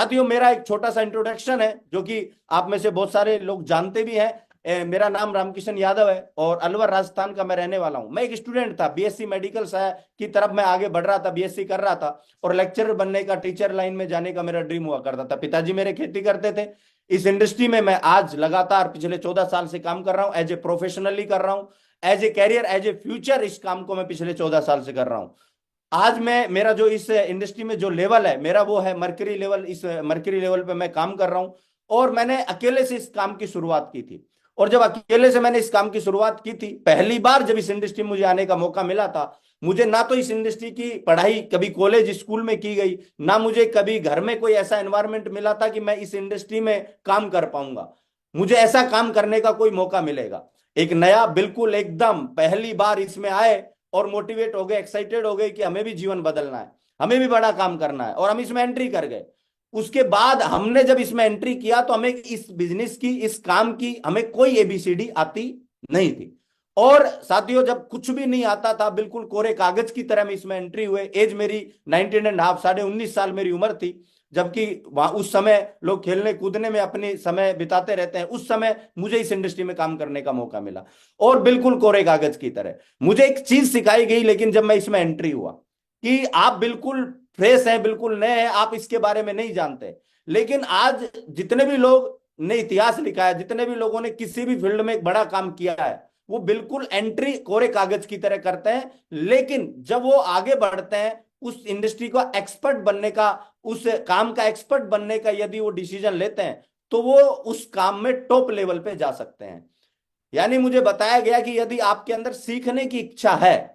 साथियों, मेरा एक छोटा सा इंट्रोडक्शन है जो कि आप में से बहुत सारे लोग जानते भी हैं। मेरा नाम रामकिशन यादव है और अलवर राजस्थान का मैं रहने वाला हूं। मैं एक स्टूडेंट था, बीएससी मेडिकल की तरफ मैं आगे बढ़ रहा था, बीएससी कर रहा था और लेक्चरर बनने का, टीचर लाइन में जाने का मेरा ड्रीम हुआ करता था। पिताजी मेरे खेती करते थे। इस इंडस्ट्री में मैं आज लगातार पिछले 14 साल से काम कर रहा हूं, एज ए प्रोफेशनली कर रहा हूं, as a career, as a future. इस काम को मैं पिछले 14 साल से कर रहा हूं। आज मैं, मेरा जो इस इंडस्ट्री में जो लेवल है मेरा, वो है मर्करी लेवल। इस मर्करी लेवल पे मैं काम कर रहा हूं और मैंने अकेले से इस काम की शुरुआत की थी। और जब अकेले से मैंने इस काम की शुरुआत की थी, पहली बार जब इस इंडस्ट्री में मुझे आने का मौका मिला था, मुझे ना तो इस इंडस्ट्री की पढ़ाई कभी कॉलेज स्कूल में की गई, ना मुझे कभी घर में कोई ऐसा एनवायरनमेंट मिला था कि मैं इस इंडस्ट्री में काम कर पाऊंगा, मुझे ऐसा काम करने का कोई मौका मिलेगा। एक नया, बिल्कुल एकदम पहली बार इसमें आए और मोटिवेट हो गए, एक्साइटेड हो गए कि हमें भी जीवन बदलना है, हमें भी बड़ा काम करना है, और हम इसमें एंट्री कर गए। उसके बाद हमने जब इसमें एंट्री किया तो हमें इस बिजनेस की, इस काम की, हमें कोई एबीसीडी आती नहीं थी। और साथियों, जब कुछ भी नहीं आता था, बिल्कुल कोरे कागज की तरह में इसमें एंट्री हुए। एज मेरी 19.5, 19.5 साल मेरी उम्र थी। जबकि वहां उस समय लोग खेलने कूदने में अपनी समय बिताते रहते हैं, उस समय मुझे इस इंडस्ट्री में काम करने का मौका मिला और बिल्कुल कोरे कागज की तरह मुझे एक चीज सिखाई गई। लेकिन जब मैं इसमें एंट्री हुआ कि आप बिल्कुल फ्रेश हैं, बिल्कुल नए हैं, आप इसके बारे में नहीं जानते। लेकिन आज जितने भी लोग ने इतिहास लिखा है, जितने भी लोगों ने किसी भी फील्ड में एक बड़ा काम किया है, वो बिल्कुल एंट्री कोरे कागज की तरह करते हैं। लेकिन जब वो आगे बढ़ते हैं, उस इंडस्ट्री का एक्सपर्ट बनने का, उस काम का एक्सपर्ट बनने का यदि वो डिसीजन लेते हैं, तो वो उस काम में टॉप लेवल पे जा सकते हैं। यानी मुझे बताया गया कि यदि आपके अंदर सीखने की इच्छा है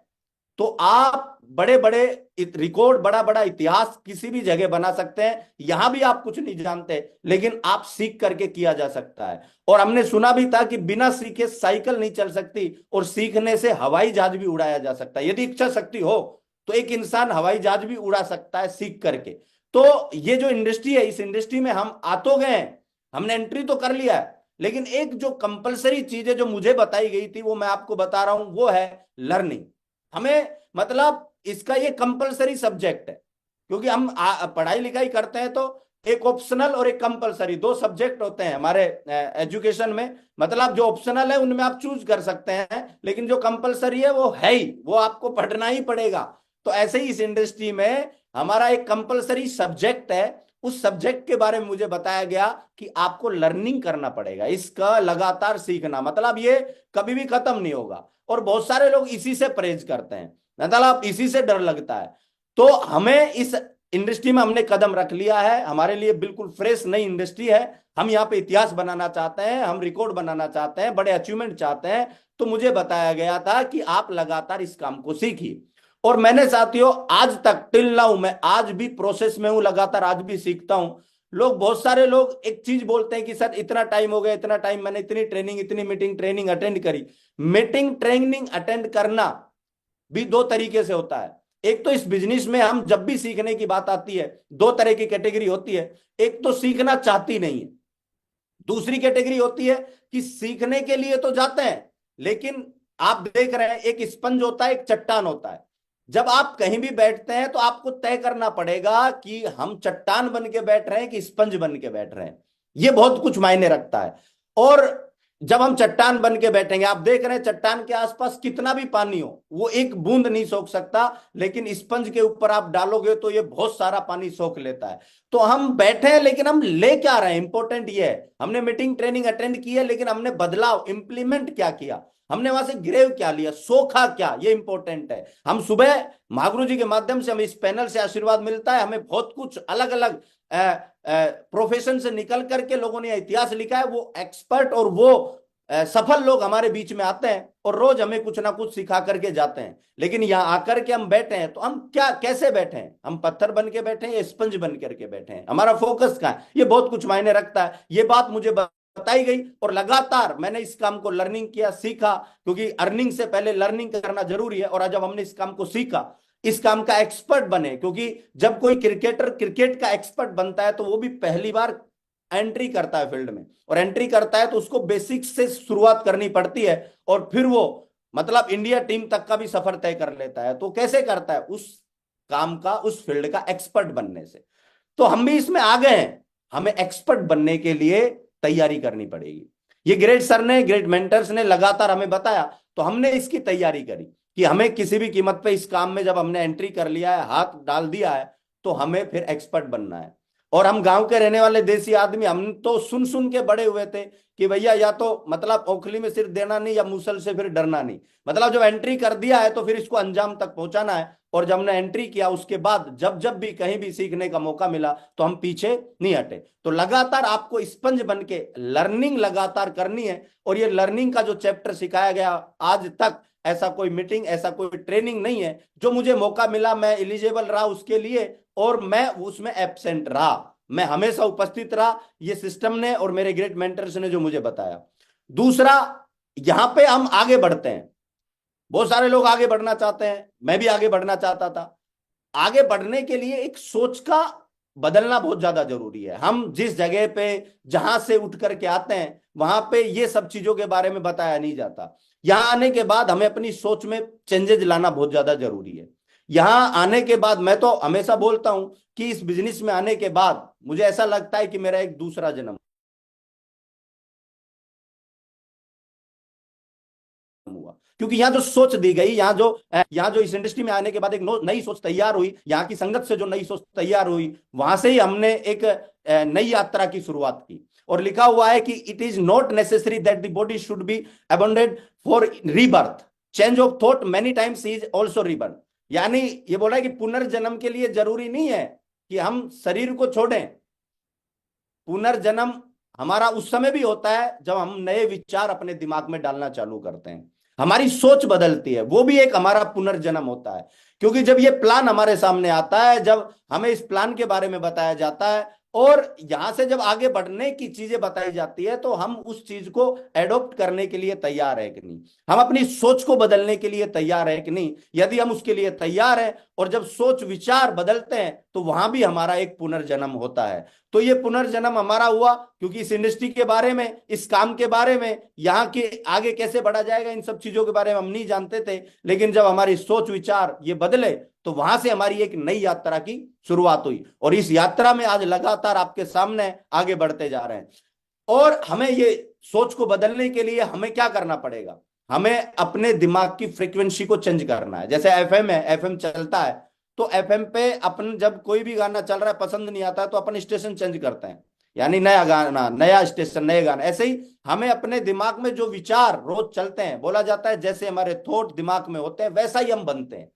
तो आप बड़े बड़े रिकॉर्ड, बड़ा बड़ा इतिहास किसी भी जगह बना सकते हैं। यहां भी आप कुछ नहीं जानते, लेकिन आप सीख करके किया जा सकता है। और हमने सुना भी था कि बिना सीखे साइकिल नहीं चल सकती और सीखने से हवाई जहाज भी उड़ाया जा सकता है। यदि इच्छा शक्ति हो तो एक इंसान हवाई जहाज भी उड़ा सकता है सीख करके। तो ये जो इंडस्ट्री है, इस इंडस्ट्री में हम आ तो गए हैं, हमने एंट्री तो कर लिया है, लेकिन एक जो कंपलसरी चीज है जो मुझे बताई गई थी, वो मैं आपको बता रहा हूं, वो है लर्निंग। हमें, मतलब इसका ये कंपलसरी सब्जेक्ट है, क्योंकि हम पढ़ाई लिखाई करते हैं तो एक ऑप्शनल और एक कंपलसरी, दो सब्जेक्ट होते हैं हमारे एजुकेशन में। मतलब जो ऑप्शनल है उनमें आप चूज कर सकते हैं, लेकिन जो कंपलसरी है वो है ही, वो आपको पढ़ना ही पड़ेगा। तो ऐसे ही इस इंडस्ट्री में हमारा एक कंपलसरी सब्जेक्ट है। उस सब्जेक्ट के बारे में मुझे बताया गया कि आपको लर्निंग करना पड़ेगा, इसका लगातार सीखना, मतलब ये कभी भी खत्म नहीं होगा। और बहुत सारे लोग इसी से परहेज करते हैं, मतलब इसी से डर लगता है। तो हमें इस इंडस्ट्री में हमने कदम रख लिया है, हमारे लिए बिल्कुल फ्रेश नई इंडस्ट्री है। हम यहाँ पे इतिहास बनाना चाहते हैं, हम रिकॉर्ड बनाना चाहते हैं, बड़े अचीवमेंट चाहते हैं। तो मुझे बताया गया था कि आप लगातार इस काम को सीखिए। और मैंने साथियों आज तक, टिल नाउ, मैं आज भी प्रोसेस में हूं, लगातार आज भी सीखता हूं। लोग, बहुत सारे लोग एक चीज बोलते हैं कि सर इतना टाइम हो गया, इतना टाइम, मैंने इतनी ट्रेनिंग, इतनी मीटिंग ट्रेनिंग अटेंड करी। मीटिंग ट्रेनिंग अटेंड करना भी दो तरीके से होता है। एक तो इस बिजनेस में हम जब भी सीखने की बात आती है, दो तरह की कैटेगरी होती है। एक तो सीखना चाहती नहीं है, दूसरी कैटेगरी होती है कि सीखने के लिए तो जाते हैं, लेकिन आप देख रहे हैं एक स्पंज होता है, एक चट्टान होता है। जब आप कहीं भी बैठते हैं तो आपको तय करना पड़ेगा कि हम चट्टान बन के बैठ रहे हैं कि स्पंज बन के बैठ रहे हैं। ये बहुत कुछ मायने रखता है। और जब हम चट्टान बन के बैठेंगे, आप देख रहे हैं चट्टान के आसपास कितना भी पानी हो वो एक बूंद नहीं सोख सकता, लेकिन स्पंज के ऊपर आप डालोगे तो ये बहुत सारा पानी सोख लेता है। तो हम बैठे हैं, लेकिन हम ले क्या रहे हैं, इंपॉर्टेंट ये है। हमने मीटिंग ट्रेनिंग अटेंड की है, लेकिन हमने बदलाव इंप्लीमेंट क्या किया, हमने वहां से ग्रेव क्या लिया, सोखा क्या, ये इंपॉर्टेंट है। हम सुबह महागुरु जी के माध्यम से हमें इस पैनल से आशीर्वाद मिलता है, हमें बहुत कुछ अलग अलग प्रोफेशन से निकल करके लोगों ने इतिहास लिखा है, वो एक्सपर्ट और वो सफल लोग हमारे बीच में आते हैं और रोज हमें कुछ ना कुछ सिखा करके जाते हैं। लेकिन यहां आकर के हम बैठे हैं तो हम क्या, कैसे बैठे हैं, हम पत्थर बन के बैठे हैं या स्पंज बन करके बैठे हैं, हमारा फोकस कहाँ है, ये बहुत कुछ मायने रखता है। ये बात मुझे बताई गई और लगातार मैंने इस काम को लर्निंग किया, सीखा, क्योंकि अर्निंग से पहले लर्निंग करना जरूरी है। और जब हमने इस काम को सीखा, इस काम का एक्सपर्ट बने, क्योंकि जब कोई क्रिकेटर क्रिकेट का एक्सपर्ट बनता है तो वो भी पहली बार एंट्री करता है फील्ड में, और एंट्री करता है तो उसको बेसिक्स से शुरुआत करनी पड़ती है, और फिर वो, मतलब इंडिया टीम तक का भी सफर तय कर लेता है। तो कैसे करता है, उस काम का, उस फील्ड का एक्सपर्ट बनने से। तो हम भी इसमें आ गए हैं, हमें एक्सपर्ट बनने के लिए तैयारी करनी पड़ेगी। ये ग्रेट सर ने, ग्रेट मेंटर्स ने लगातार हमें बताया, तो हमने इसकी तैयारी करी कि हमें किसी भी कीमत पे इस काम में जब हमने एंट्री कर लिया है, हाथ डाल दिया है, तो हमें फिर एक्सपर्ट बनना है। और हम गांव के रहने वाले देसी आदमी, हम तो सुन सुन के बड़े हुए थे कि भैया या तो मतलब ओखली में सिर देना नहीं, या मूसल से फिर डरना नहीं। मतलब जब एंट्री कर दिया है तो फिर इसको अंजाम तक पहुंचाना है। और जब हमने एंट्री किया उसके बाद जब जब भी कहीं भी सीखने का मौका मिला तो हम पीछे नहीं हटे। तो लगातार आपको स्पंज बन के लर्निंग लगातार करनी है। और ये लर्निंग का जो चैप्टर सिखाया गया आज तक, ऐसा कोई मीटिंग, ऐसा कोई ट्रेनिंग नहीं है जो मुझे मौका मिला मैं एलिजिबल रहा उसके लिए और मैं उसमें एब्सेंट रहा। मैं हमेशा उपस्थित रहा, ये सिस्टम ने और मेरे ग्रेट मेंटर्स ने जो मुझे बताया। दूसरा, यहां पे हम आगे बढ़ते हैं, बहुत सारे लोग आगे बढ़ना चाहते हैं, मैं भी आगे बढ़ना चाहता था। आगे बढ़ने के लिए एक सोच का बदलना बहुत ज्यादा जरूरी है। हम जिस जगह पे, जहां से उठ करके आते हैं, वहां पे ये सब चीजों के बारे में बताया नहीं जाता। यहां आने के बाद हमें अपनी सोच में चेंजेस लाना बहुत ज्यादा जरूरी है। यहां आने के बाद मैं तो हमेशा बोलता हूं कि इस बिजनेस में आने के बाद मुझे ऐसा लगता है कि मेरा एक दूसरा जन्म हुआ। क्योंकि यहाँ जो सोच दी गई, यहाँ जो इस इंडस्ट्री में आने के बाद एक नई सोच तैयार हुई, यहाँ की संगत से जो नई सोच तैयार हुई, वहां से ही हमने एक नई यात्रा की शुरुआत की। और लिखा हुआ है कि it is not necessary that the body should be abandoned for rebirth, change of thought many times is also rebirth. यानी ये बोला है कि पुनर्जन्म के लिए जरूरी नहीं है कि हम शरीर को छोड़ें। पुनर्जन्म हमारा उस समय भी होता है जब हम नए विचार अपने दिमाग में डालना चालू करते हैं, हमारी सोच बदलती है, वो भी एक हमारा पुनर्जन्म होता है। क्योंकि जब ये प्लान हमारे सामने आता है, जब हमें इस प्लान के बारे में बताया जाता है और यहां से जब आगे बढ़ने की चीजें बताई जाती है, तो हम उस चीज को एडॉप्ट करने के लिए तैयार है कि नहीं, हम अपनी सोच को बदलने के लिए तैयार है कि नहीं। यदि हम उसके लिए तैयार हैं और जब सोच विचार बदलते हैं, तो वहां भी हमारा एक पुनर्जन्म होता है। तो ये पुनर्जन्म हमारा हुआ क्योंकि इस इंडस्ट्री के बारे में, इस काम के बारे में, यहाँ के आगे कैसे बढ़ा जाएगा, इन सब चीजों के बारे में हम नहीं जानते थे। लेकिन जब हमारी सोच विचार ये बदले, तो वहां से हमारी एक नई यात्रा की शुरुआत हुई। और इस यात्रा में आज लगातार आपके सामने आगे बढ़ते जा रहे हैं। और हमें ये सोच को बदलने के लिए हमें क्या करना पड़ेगा, हमें अपने दिमाग की फ्रीक्वेंसी को चेंज करना है। जैसे एफएम है, एफएम चलता है, तो एफएम पे अपन जब कोई भी गाना चल रहा है पसंद नहीं आता है, तो अपन स्टेशन चेंज करते हैं, यानी नया गाना, नया स्टेशन, नए गाना। ऐसे ही हमें अपने दिमाग में जो विचार रोज चलते हैं, बोला जाता है जैसे हमारे थॉट दिमाग में होते हैं वैसा ही हम बनते हैं।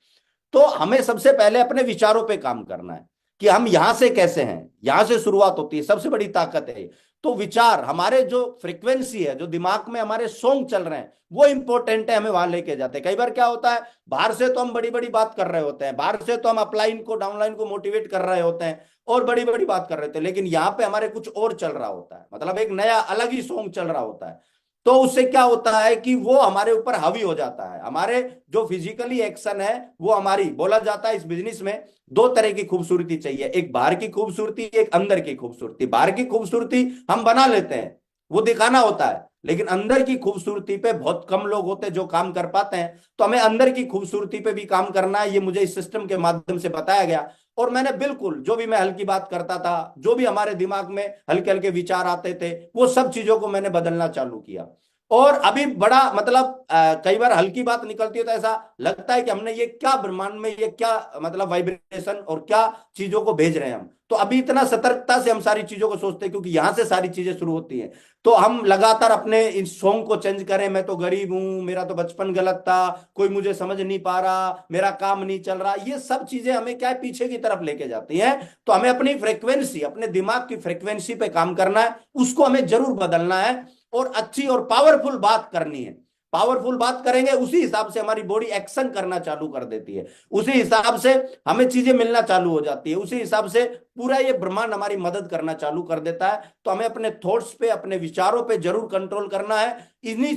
तो हमें सबसे पहले अपने विचारों पे काम करना है कि हम यहां से कैसे हैं, यहां से शुरुआत होती है, सबसे बड़ी ताकत है। तो विचार, हमारे जो फ्रीक्वेंसी है, जो दिमाग में हमारे सॉन्ग चल रहे हैं, वो इंपॉर्टेंट है, हमें वहां लेके जाते हैं। कई बार क्या होता है, बाहर से तो हम बड़ी बड़ी बात कर रहे होते हैं, बाहर से तो हम अपलाइन को डाउनलाइन को मोटिवेट कर रहे होते हैं और बड़ी बड़ी बात कर रहे थे, लेकिन यहाँ पे हमारे कुछ और चल रहा होता है, मतलब एक नया अलग ही सॉन्ग चल रहा होता है। तो उससे क्या होता है कि वो हमारे ऊपर हावी हो जाता है। हमारे जो फिजिकली एक्शन है वो हमारी, बोला जाता है इस बिजनेस में दो तरह की खूबसूरती चाहिए, एक बाहर की खूबसूरती, एक अंदर की खूबसूरती। बाहर की खूबसूरती हम बना लेते हैं, वो दिखाना होता है, लेकिन अंदर की खूबसूरती पे बहुत कम लोग होते हैं जो काम कर पाते हैं। तो हमें अंदर की खूबसूरती पे भी काम करना है, ये मुझे इस सिस्टम के माध्यम से बताया गया। और मैंने बिल्कुल जो भी मैं हल्की बात करता था, जो भी हमारे दिमाग में हल्के हल्के विचार आते थे, वो सब चीजों को मैंने बदलना चालू किया। और अभी बड़ा मतलब कई बार हल्की बात निकलती है तो ऐसा लगता है कि हमने ये क्या ब्रह्मांड में, ये क्या मतलब वाइब्रेशन और क्या चीजों को भेज रहे हैं हम। तो अभी इतना सतर्कता से हम सारी चीजों को सोचते हैं क्योंकि यहां से सारी चीजें शुरू होती हैं। तो हम लगातार अपने इस सॉन्ग को चेंज करें, मैं तो गरीब हूं, मेरा तो बचपन गलत था, कोई मुझे समझ नहीं पा रहा, मेरा काम नहीं चल रहा, ये सब चीजें हमें क्या है, पीछे की तरफ लेके जाती हैं। तो हमें अपनी फ्रिक्वेंसी, अपने दिमाग की फ्रिक्वेंसी पे काम करना है, उसको हमें जरूर बदलना है और अच्छी और पावरफुल बात करनी है। पावरफुल बात करेंगे, उसी हिसाब से हमारी बॉडी एक्शन करना चालू कर देती है, उसी हिसाब से हमें चीजें मिलना चालू हो जाती है, उसी हिसाब से पूरा ये ब्रह्मांड हमारी मदद करना चालू कर देता है। तो हमें अपने थॉट्स पे, अपने विचारों पे जरूर कंट्रोल करना है। इन्हीं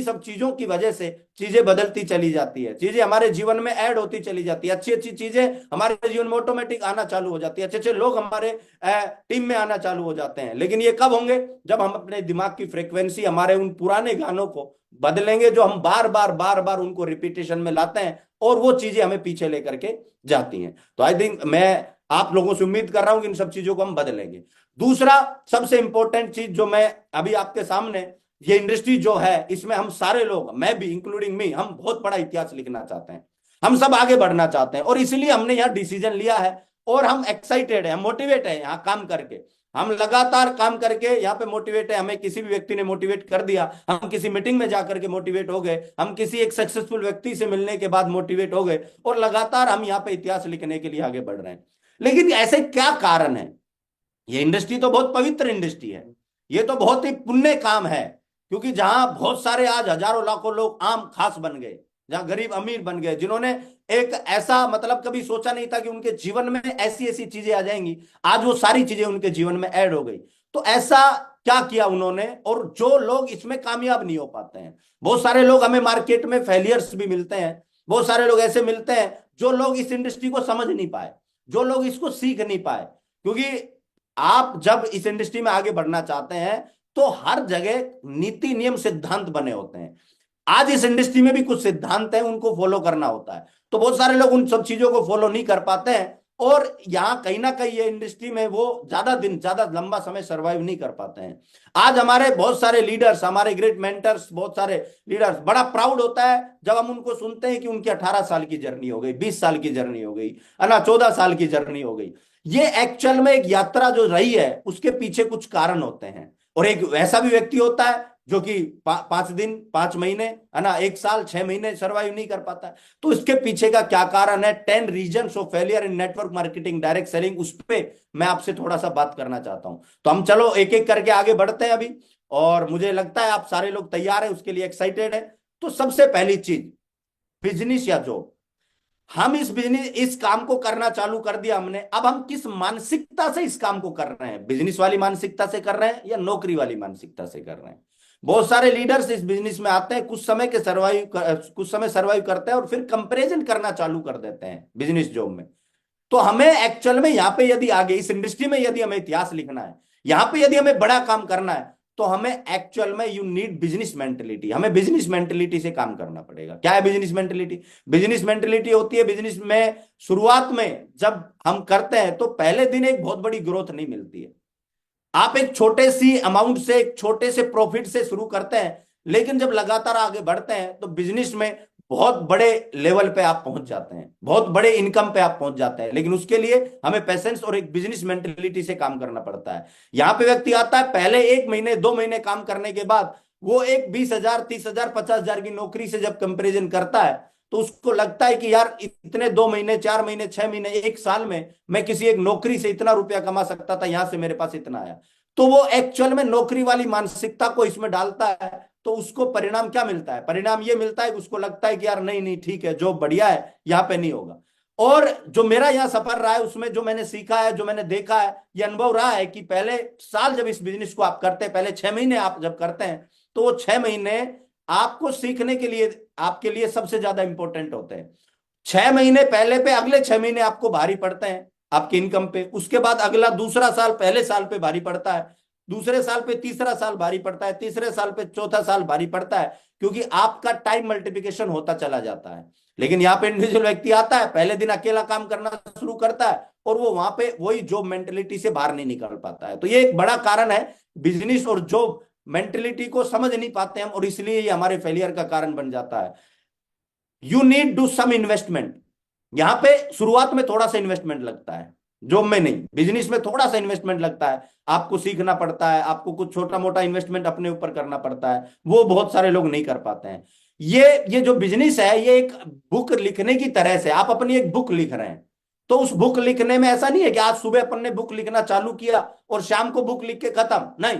सब चीजों की वजह से चीजें बदलती चली जाती है, चीजें हमारे जीवन में ऐड होती चली जाती है, अच्छी अच्छी चीजें हमारे जीवन में ऑटोमेटिक आना चालू हो जाती है, अच्छे अच्छे लोग हमारे टीम में आना चालू हो जाते हैं। लेकिन ये कब होंगे, जब हम अपने दिमाग की फ्रिक्वेंसी, हमारे उन पुराने गानों को बदलेंगे जो हम बार बार उनको रिपीटेशन में लाते हैं और वो चीजें हमें पीछे लेकर के जाती हैं। तो आई थिंक मैं आप लोगों से उम्मीद कर रहा हूं कि इन सब चीजों को हम बदलेंगे। दूसरा सबसे इंपॉर्टेंट चीज जो मैं अभी आपके सामने, ये इंडस्ट्री जो है इसमें हम सारे लोग, मैं भी इंक्लूडिंग मी, हम बहुत बड़ा इतिहास लिखना चाहते हैं। हम सब आगे बढ़ना चाहते हैं और इसलिए हमने यहाँ डिसीजन लिया है और हम एक्साइटेड है, हम मोटिवेट है यहाँ काम करके। हम लगातार काम करके यहाँ पे मोटिवेट है। हमें किसी भी व्यक्ति ने मोटिवेट कर दिया, हम किसी मीटिंग में जाकर के मोटिवेट हो गए, हम किसी एक सक्सेसफुल व्यक्ति से मिलने के बाद मोटिवेट हो गए और लगातार हम यहाँ पे इतिहास लिखने के लिए आगे बढ़ रहे हैं। लेकिन ऐसे क्या कारण है? ये इंडस्ट्री तो बहुत पवित्र इंडस्ट्री है, ये तो बहुत ही पुण्य काम है, क्योंकि जहां बहुत सारे आज हजारों लाखों लोग आम खास बन गए, जहां गरीब अमीर बन गए, जिन्होंने एक ऐसा मतलब कभी सोचा नहीं था कि उनके जीवन में ऐसी ऐसी चीजें आ जाएंगी, आज वो सारी चीजें उनके जीवन में ऐड हो गई। तो ऐसा क्या किया उन्होंने? और जो लोग इसमें कामयाब नहीं हो पाते हैं, बहुत सारे लोग हमें मार्केट में फेलियर्स भी मिलते हैं, बहुत सारे लोग ऐसे मिलते हैं जो लोग इस इंडस्ट्री को समझ नहीं पाए, जो लोग इसको सीख नहीं पाए। क्योंकि आप जब इस इंडस्ट्री में आगे बढ़ना चाहते हैं तो हर जगह नीति नियम सिद्धांत बने होते हैं। आज इस इंडस्ट्री में भी कुछ सिद्धांत हैं, उनको फॉलो करना होता है। तो बहुत सारे लोग उन सब चीजों को फॉलो नहीं कर पाते हैं और यहाँ कहीं ना कहीं ये इंडस्ट्री में वो ज्यादा दिन, ज्यादा लंबा समय सर्वाइव नहीं कर पाते हैं। आज हमारे बहुत सारे लीडर्स, हमारे ग्रेट मेंटर्स, बहुत सारे लीडर्स, बड़ा प्राउड होता है जब हम उनको सुनते हैं कि उनकी 18 साल की जर्नी हो गई, 20 साल की जर्नी हो गई, है ना, 14 साल की जर्नी हो गई। ये एक्चुअल में एक यात्रा जो रही है उसके पीछे कुछ कारण होते हैं। और एक वैसा भी व्यक्ति होता है जो कि 5 दिन, 5 महीने, है ना, 1 साल, 6 महीने सर्वाइव नहीं कर पाता है। तो इसके पीछे का क्या कारण है? 10 reasons of failure in network marketing direct selling, उस पर मैं आपसे थोड़ा सा बात करना चाहता हूं। तो हम चलो एक एक करके आगे बढ़ते हैं अभी, और मुझे लगता है आप सारे लोग तैयार हैं, उसके लिए एक्साइटेड है। तो सबसे पहली चीज, बिजनेस या जॉब। हम इस बिजनेस, इस काम को करना चालू कर दिया हमने, अब हम किस मानसिकता से इस काम को कर रहे हैं? बिजनेस वाली मानसिकता से कर रहे हैं या नौकरी वाली मानसिकता से कर रहे हैं? बहुत सारे लीडर्स इस बिजनेस में आते हैं, कुछ समय सर्वाइव करते हैं और फिर कंपैरिजन करना चालू कर देते हैं बिजनेस जॉब में। तो हमें एक्चुअल में यहाँ पे यदि आगे इस इंडस्ट्री में यदि हमें इतिहास लिखना है, यहाँ पे यदि हमें बड़ा काम करना है, तो हमें एक्चुअल में यू नीड बिजनेस मेंटेलिटी। हमें बिजनेस मेंटेलिटी से काम करना पड़ेगा। क्या है बिजनेस मेंटेलिटी? बिजनेस मेंटेलिटी होती है, बिजनेस में शुरुआत में जब हम करते हैं तो पहले दिन एक बहुत बड़ी ग्रोथ नहीं मिलती है। आप एक छोटे सी अमाउंट से, एक छोटे से प्रॉफिट से शुरू करते हैं, लेकिन जब लगातार आगे बढ़ते हैं तो बिजनेस में बहुत बड़े लेवल पे आप पहुंच जाते हैं, बहुत बड़े इनकम पे आप पहुंच जाते हैं। लेकिन उसके लिए हमें पेशेंस और एक बिजनेस मेंटेलिटी से काम करना पड़ता है। यहां पे व्यक्ति आता है, पहले 1 महीने 2 महीने काम करने के बाद वो एक 20,000, 30,000, 50,000 की नौकरी से जब कंपेरिजन करता है तो उसको लगता है कि यार इतने 2 महीने, 4 महीने, 6 महीने, 1 साल में मैं किसी एक नौकरी से इतना रुपया कमा सकता था, यहां से मेरे पास इतना आया। तो वो एक्चुअल में नौकरी वाली मानसिकता को इसमें डालता है, तो उसको परिणाम क्या मिलता है? परिणाम ये मिलता है कि उसको लगता है कि यार नहीं नहीं ठीक है, जो बढ़िया है यहाँ पे नहीं होगा। और जो मेरा यहाँ सफर रहा है उसमें जो मैंने सीखा है, जो मैंने देखा है, ये अनुभव रहा है कि पहले साल जब इस बिजनेस को आप करते हैं, पहले 6 महीने आप जब करते हैं, तो वो 6 महीने आपको सीखने के लिए, आपके लिए सबसे ज्यादा इंपॉर्टेंट होते हैं। 6 महीने पहले पे, अगले 6 महीने आपको भारी पड़ते हैं आपकी इनकम पे, उसके बाद अगला दूसरा साल पहले साल पे भारी पड़ता है, दूसरे साल पे तीसरा साल भारी पड़ता है, तीसरे साल पे चौथा साल भारी पड़ता है, क्योंकि आपका टाइम मल्टीप्लिकेशन होता चला जाता है। लेकिन यहाँ पे इंडिविजुअल व्यक्ति आता है, पहले दिन अकेला काम करना शुरू करता है और वो वहां पे वही जॉब मेंटेलिटी से बाहर नहीं निकल पाता है। तो ये एक बड़ा कारण है, बिजनेस और जॉब मेंटेलिटी को समझ नहीं पाते हम, और इसलिए ये हमारे फेलियर का कारण बन जाता है। You need do some investment. यहां पे शुरुआत में थोड़ा सा इन्वेस्टमेंट लगता है, जॉब में नहीं, बिजनेस में थोड़ा सा इन्वेस्टमेंट लगता है। आपको सीखना पड़ता है, आपको कुछ छोटा मोटा इन्वेस्टमेंट अपने ऊपर करना पड़ता है, वो बहुत सारे लोग नहीं कर पाते हैं। ये जो बिजनेस है ये एक बुक लिखने की तरह से, आप अपनी एक बुक लिख रहे हैं। तो उस बुक लिखने में ऐसा नहीं है कि आज सुबह अपन ने बुक लिखना चालू किया और शाम को बुक लिख के खत्म, नहीं।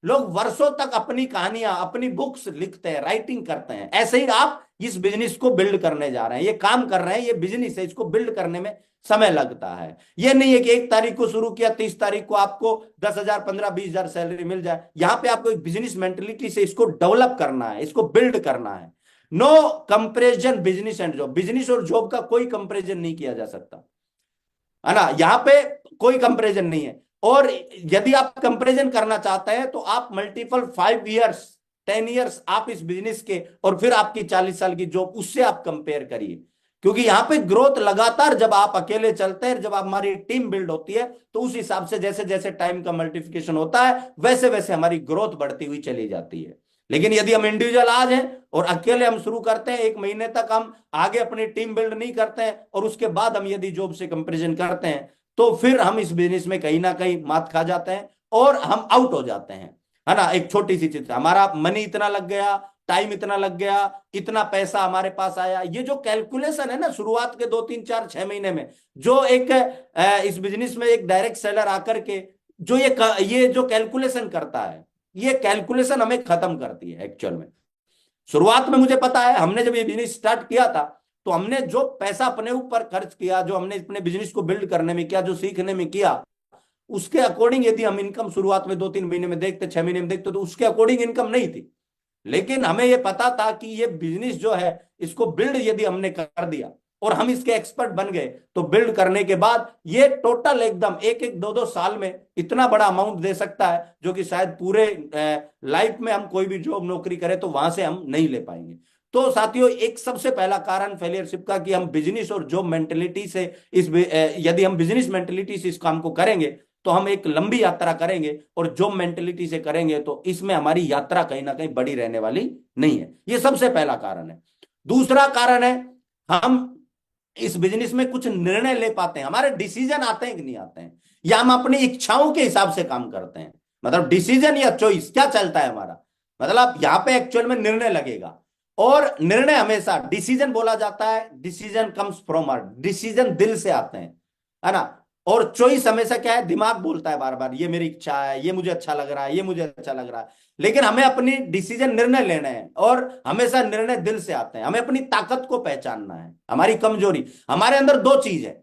लोग वर्षों तक अपनी कहानियां, अपनी बुक्स लिखते हैं, राइटिंग करते हैं। ऐसे ही आप इस बिजनेस को बिल्ड करने जा रहे हैं, ये काम कर रहे हैं, ये बिजनेस है, इसको बिल्ड करने में समय लगता है। ये नहीं है कि 1 तारीख को शुरू किया, 30 तारीख को आपको 10,000, 15, 20,000 सैलरी मिल जाए। यहां पे आपको एक बिजनेस मेंटेलिटी से इसको डेवलप करना है, इसको बिल्ड करना है। No comparison business and job. Business और जॉब का कोई कंपेरिजन नहीं किया जा सकता, है ना, यहाँ पे कोई कंपेरिजन नहीं है। और यदि आप कंपेरिजन करना चाहते हैं तो आप मल्टीपल 5 इयर्स, 10 इयर्स आप इस बिजनेस के, और फिर आपकी 40 साल की जॉब, उससे आप कंपेयर करिए। क्योंकि यहाँ पे ग्रोथ लगातार, जब आप अकेले चलते हैं, जब आप हमारी टीम बिल्ड होती है, तो उस हिसाब से जैसे जैसे टाइम का मल्टीप्लिकेशन होता है वैसे वैसे हमारी ग्रोथ बढ़ती हुई चली जाती है। लेकिन यदि हम इंडिविजुअल आज हैं और अकेले हम शुरू करते हैं, 1 महीने तक हम आगे अपनी टीम बिल्ड नहीं करते हैं, और उसके बाद हम यदि जॉब से कंपैरिजन करते हैं, तो फिर हम इस बिजनेस में कहीं ना कहीं मात खा जाते हैं और हम आउट हो जाते हैं, है ना। एक छोटी सी चीज, हमारा मनी इतना लग गया, टाइम इतना लग गया, इतना पैसा हमारे पास आया, ये जो कैलकुलेशन है ना शुरुआत के 2 3 4 6 महीने में, जो एक इस बिजनेस में एक डायरेक्ट सेलर आकर के जो ये जो कैलकुलेशन करता है, ये कैलकुलेशन हमें खत्म करती है एक्चुअल में। शुरुआत में मुझे पता है, हमने जब ये बिजनेस स्टार्ट किया था, तो हमने जो पैसा अपने ऊपर खर्च किया, जो हमने अपने बिजनेस को बिल्ड करने में किया, जो सीखने में किया, उसके अकॉर्डिंग यदि हम इनकम शुरुआत में 2 3 महीने में देखते, 6 महीने में देखते, तो उसके अकॉर्डिंग इनकम नहीं थी। लेकिन हमें यह पता था कि ये बिजनेस जो है, इसको बिल्ड यदि हमने कर दिया और हम इसके एक्सपर्ट बन गए, तो बिल्ड करने के बाद ये टोटल एकदम 1 1 2 2 साल में इतना बड़ा अमाउंट दे सकता है, जो कि शायद पूरे लाइफ में हम कोई भी जॉब नौकरी करें तो वहां से हम नहीं ले पाएंगे। तो साथियों, एक सबसे पहला कारण फेलियरशिप का कि हम बिजनेस और जॉब मेंटेलिटी से यदि हम बिजनेस मेंटेलिटी से इस काम को करेंगे, तो हम एक लंबी यात्रा करेंगे, और जॉब मेंटेलिटी से करेंगे तो इसमें हमारी यात्रा कहीं ना कहीं बड़ी रहने वाली नहीं है। ये सबसे पहला कारण है। दूसरा कारण है, हम इस बिजनेस में कुछ निर्णय ले पाते हैं, हमारे डिसीजन आते हैं कि नहीं आते हैं, या हम अपनी इच्छाओं के हिसाब से काम करते हैं। मतलब डिसीजन या चॉइस क्या चलता है हमारा, मतलब यहां पे एक्चुअल में निर्णय लगेगा। और निर्णय हमेशा, डिसीजन बोला जाता है, decision comes from our, decision दिल से आते हैं, है ना। और चॉइस हमेशा क्या है, दिमाग बोलता है बार बार, ये मेरी इच्छा है, ये मुझे अच्छा लग रहा है, ये मुझे अच्छा लग रहा है। लेकिन हमें अपनी डिसीजन, निर्णय लेने हैं, और हमेशा निर्णय दिल से आते हैं। हमें अपनी ताकत को पहचानना है, हमारी कमजोरी। हमारे अंदर दो चीज है,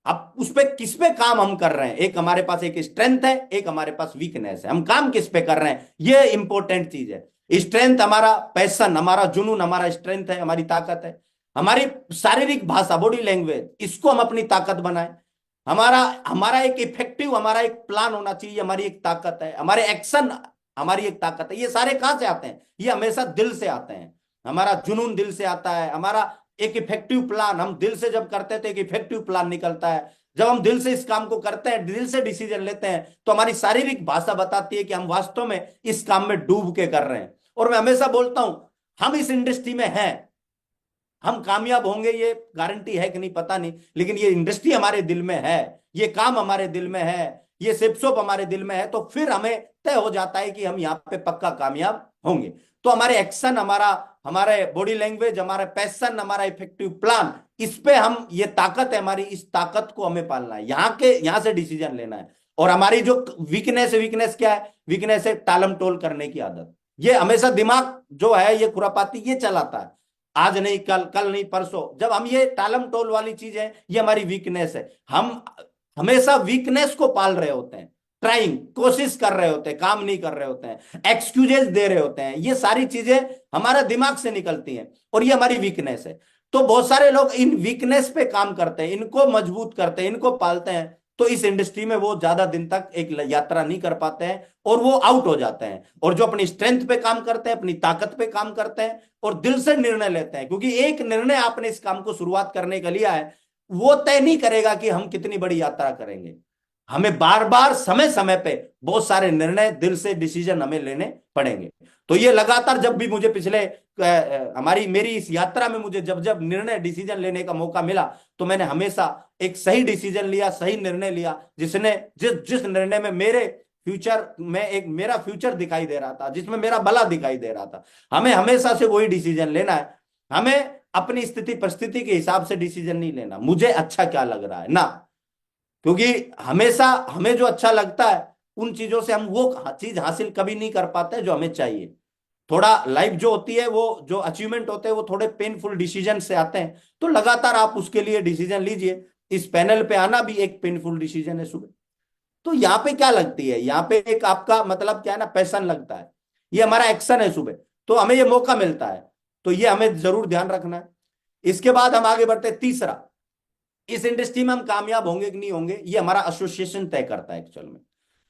अब उस पे किस पे काम हम कर रहे हैं। एक हमारे पास एक स्ट्रेंथ है, एक हमारे पास वीकनेस है। हम काम किस पे कर रहे हैं, ये इंपॉर्टेंट चीज है। स्ट्रेंथ हमारा पैशन, हमारा जुनून, हमारा स्ट्रेंथ है, हमारी ताकत है। हमारी शारीरिक भाषा, बॉडी लैंग्वेज, इसको हम अपनी ताकत बनाएं। हमारा हमारा एक इफेक्टिव, हमारा एक प्लान होना चाहिए, हमारी एक ताकत है। हमारे एक्शन, हमारी एक ताकत है। ये सारे कहां से आते हैं, ये हमेशा दिल से आते हैं। हमारा जुनून दिल से आता है, हमारा एक इफेक्टिव प्लान, हम दिल से जब करते हैं तो एक इफेक्टिव प्लान निकलता है। जब हम दिल से इस काम को करते हैं, दिल से डिसीजन लेते हैं, तो हमारी शारीरिक भाषा बताती है कि हम वास्तव में इस काम में डूब के कर रहे हैं। और मैं हमेशा बोलता हूं, हम इस इंडस्ट्री में हैं, हम कामयाब होंगे ये गारंटी है कि नहीं पता नहीं, लेकिन ये इंडस्ट्री हमारे दिल में है, ये काम हमारे दिल में है, ये सिप शॉप हमारे दिल में है, तो फिर हमें तय हो जाता है कि हम यहाँ पे पक्का कामयाब होंगे। तो हमारे एक्शन, हमारा हमारे बॉडी लैंग्वेज, हमारा पैशन, हमारा इफेक्टिव प्लान, इस पे हम, ये ताकत है हमारी, इस ताकत को हमें पालना है, यहाँ से डिसीजन लेना है। और हमारी जो वीकनेस है, वीकनेस क्या है, वीकनेस है टालम टोल करने की आदत। ये हमेशा दिमाग जो है, ये खुरापाती ये चलाता है, आज नहीं कल, कल नहीं परसों। जब हम ये टालम टोल वाली चीज है, ये हमारी वीकनेस है। हम हमेशा वीकनेस को पाल रहे होते हैं, ट्राइंग, कोशिश कर रहे होते हैं, काम नहीं कर रहे होते हैं, एक्सक्यूजेस दे रहे होते हैं। ये सारी चीजें हमारा दिमाग से निकलती हैं, और ये हमारी वीकनेस है। तो बहुत सारे लोग इन वीकनेस पे काम करते हैं, इनको मजबूत करते हैं, इनको पालते हैं, तो इस इंडस्ट्री में वो ज्यादा दिन तक एक यात्रा नहीं कर पाते हैं, और वो आउट हो जाते हैं। और जो अपनी स्ट्रेंथ पे काम करते हैं, अपनी ताकत पे काम करते हैं, और दिल से निर्णय लेते हैं, क्योंकि एक निर्णय आपने इस काम को शुरुआत करने का लिया है, वो तय नहीं करेगा कि हम कितनी बड़ी यात्रा करेंगे। हमें बार बार, समय समय पे बहुत सारे निर्णय, दिल से डिसीजन हमें लेने पड़ेंगे। तो ये लगातार, जब भी मुझे पिछले हमारी मेरी इस यात्रा में मुझे जब जब निर्णय, डिसीजन लेने का मौका मिला, तो मैंने हमेशा एक सही डिसीजन लिया, सही निर्णय लिया, जिसने जिस जिस निर्णय में मेरे फ्यूचर में एक मेरा फ्यूचर दिखाई दे रहा था, जिसमें मेरा भला दिखाई दे रहा था। हमें हमेशा से वही डिसीजन लेना है। हमें अपनी स्थिति परिस्थिति के हिसाब से डिसीजन नहीं लेना, मुझे अच्छा क्या लग रहा है ना, क्योंकि हमेशा हमें जो अच्छा लगता है, उन चीजों से हम वो चीज हासिल कभी नहीं कर पाते जो हमें चाहिए। थोड़ा लाइफ जो होती है, वो जो अचीवमेंट होते हैं, वो थोड़े पेनफुल डिसीजन से आते हैं। तो लगातार आप उसके लिए डिसीजन लीजिए। इस पैनल पे आना भी एक पेनफुल डिसीजन है सुबह। तो यहाँ पे क्या लगती है, यहाँ पे एक आपका मतलब क्या है ना, पैशन लगता है, ये हमारा एक्शन है सुबह, तो हमें ये मौका मिलता है। तो ये हमें जरूर ध्यान रखना है। इसके बाद हम आगे बढ़ते हैं। तीसरा, इस इंडस्ट्री में हम कामयाब होंगे कि नहीं होंगे, ये हमारा एसोसिएशन तय करता है एक्चुअल में।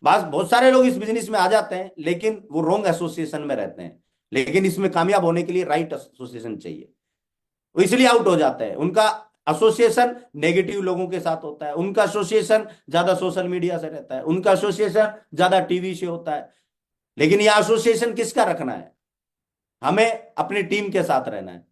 बस बहुत सारे लोग इस बिजनेस में आ जाते हैं, लेकिन वो रॉन्ग एसोसिएशन में रहते हैं। लेकिन इसमें कामयाब होने के लिए राइट एसोसिएशन चाहिए। वो इसलिए आउट हो जाते हैं। उनका एसोसिएशन नेगेटिव लोगों के साथ होता है, उनका एसोसिएशन ज्यादा सोशल मीडिया से रहता है, उनका एसोसिएशन ज्यादा टीवी से होता है। लेकिन यह एसोसिएशन किसका रखना है? हमें अपनी टीम के साथ रहना है,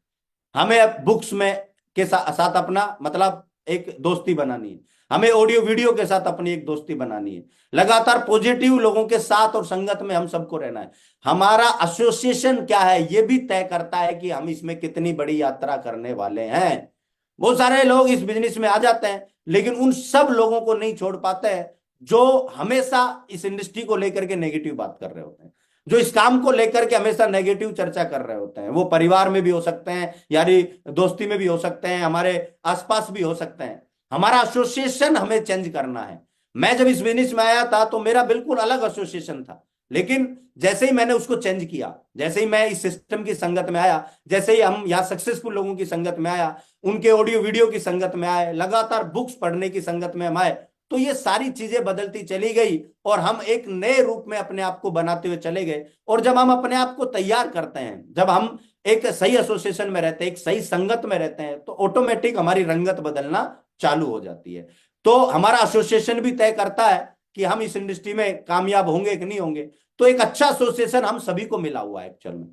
हमें बुक्स में के साथ अपना मतलब एक दोस्ती बनानी है, हमें ऑडियो वीडियो के साथ अपनी एक दोस्ती बनानी है। लगातार पॉजिटिव लोगों के साथ और संगत में हम सबको रहना है। हमारा एसोसिएशन क्या है ये भी तय करता है कि हम इसमें कितनी बड़ी यात्रा करने वाले हैं। बहुत सारे लोग इस बिजनेस में आ जाते हैं, लेकिन उन सब लोगों को नहीं छोड़ पाते हैं जो हमेशा इस इंडस्ट्री को लेकर के नेगेटिव बात कर रहे होते हैं, जो इस काम को लेकर के हमेशा नेगेटिव चर्चा कर रहे होते हैं। वो परिवार में भी हो सकते हैं, यानी दोस्ती में भी हो सकते हैं, हमारे आसपास भी हो सकते हैं। हमारा एसोसिएशन हमें चेंज करना है। मैं जब इस बिजनेस में आया था तो मेरा बिल्कुल अलग एसोसिएशन था, लेकिन जैसे ही मैंने उसको चेंज किया, जैसे ही मैं इस सिस्टम की संगत में आया, जैसे ही हम यहाँ सक्सेसफुल लोगों की संगत में आया, उनके ऑडियो वीडियो की संगत में आए, लगातार बुक्स पढ़ने की संगत में हम आए, तो ये सारी चीजें बदलती चली गई और हम एक नए रूप में अपने आप को बनाते हुए चले गए। और जब हम अपने आप को तैयार करते हैं, जब हम एक सही एसोसिएशन में रहते हैं, एक सही संगत में रहते हैं, तो ऑटोमेटिक हमारी रंगत बदलना चालू हो जाती है। तो हमारा एसोसिएशन भी तय करता है कि हम इस इंडस्ट्री में कामयाब होंगे कि नहीं होंगे। तो एक अच्छा एसोसिएशन हम सभी को मिला हुआ है, एक्चुअल में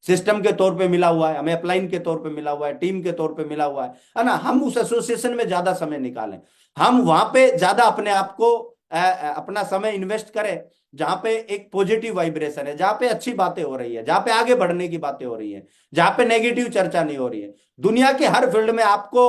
सिस्टम के तौर पे मिला हुआ है, हमें अपलाइन के तौर पे मिला हुआ है, टीम के तौर पे मिला हुआ है ना। हम उस एसोसिएशन में ज्यादा समय निकालें, हम वहां पे ज्यादा अपने आप को अपना समय इन्वेस्ट करें जहां पे एक पॉजिटिव वाइब्रेशन है, जहां पे अच्छी बातें हो रही है, जहां पे आगे बढ़ने की बातें हो रही है, जहां पे नेगेटिव चर्चा नहीं हो रही है। दुनिया के हर फील्ड में आपको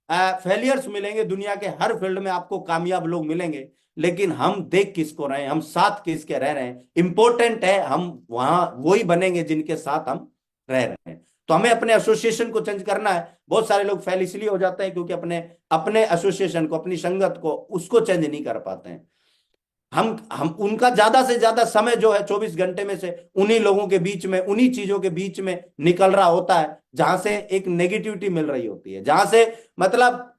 फेलियर्स मिलेंगे, दुनिया के हर फील्ड में आपको कामयाब लोग मिलेंगे, लेकिन हम देख किसको रहे हैं, हम साथ किसके रह रहे हैं, इंपॉर्टेंट है हम वहां वही बनेंगे जिनके साथ हम रह रहे हैं। तो हमें अपने एसोसिएशन को चेंज करना है। बहुत सारे लोग फेल इसलिए हो जाते हैं क्योंकि अपने अपने एसोसिएशन को, अपनी संगत को, उसको चेंज नहीं कर पाते हैं। हम उनका ज्यादा से ज्यादा समय जो है 24 घंटे में से उन्हीं लोगों के बीच में, उन्हीं चीजों के बीच में निकल रहा होता है जहां से एक नेगेटिविटी मिल रही होती है, जहां से मतलब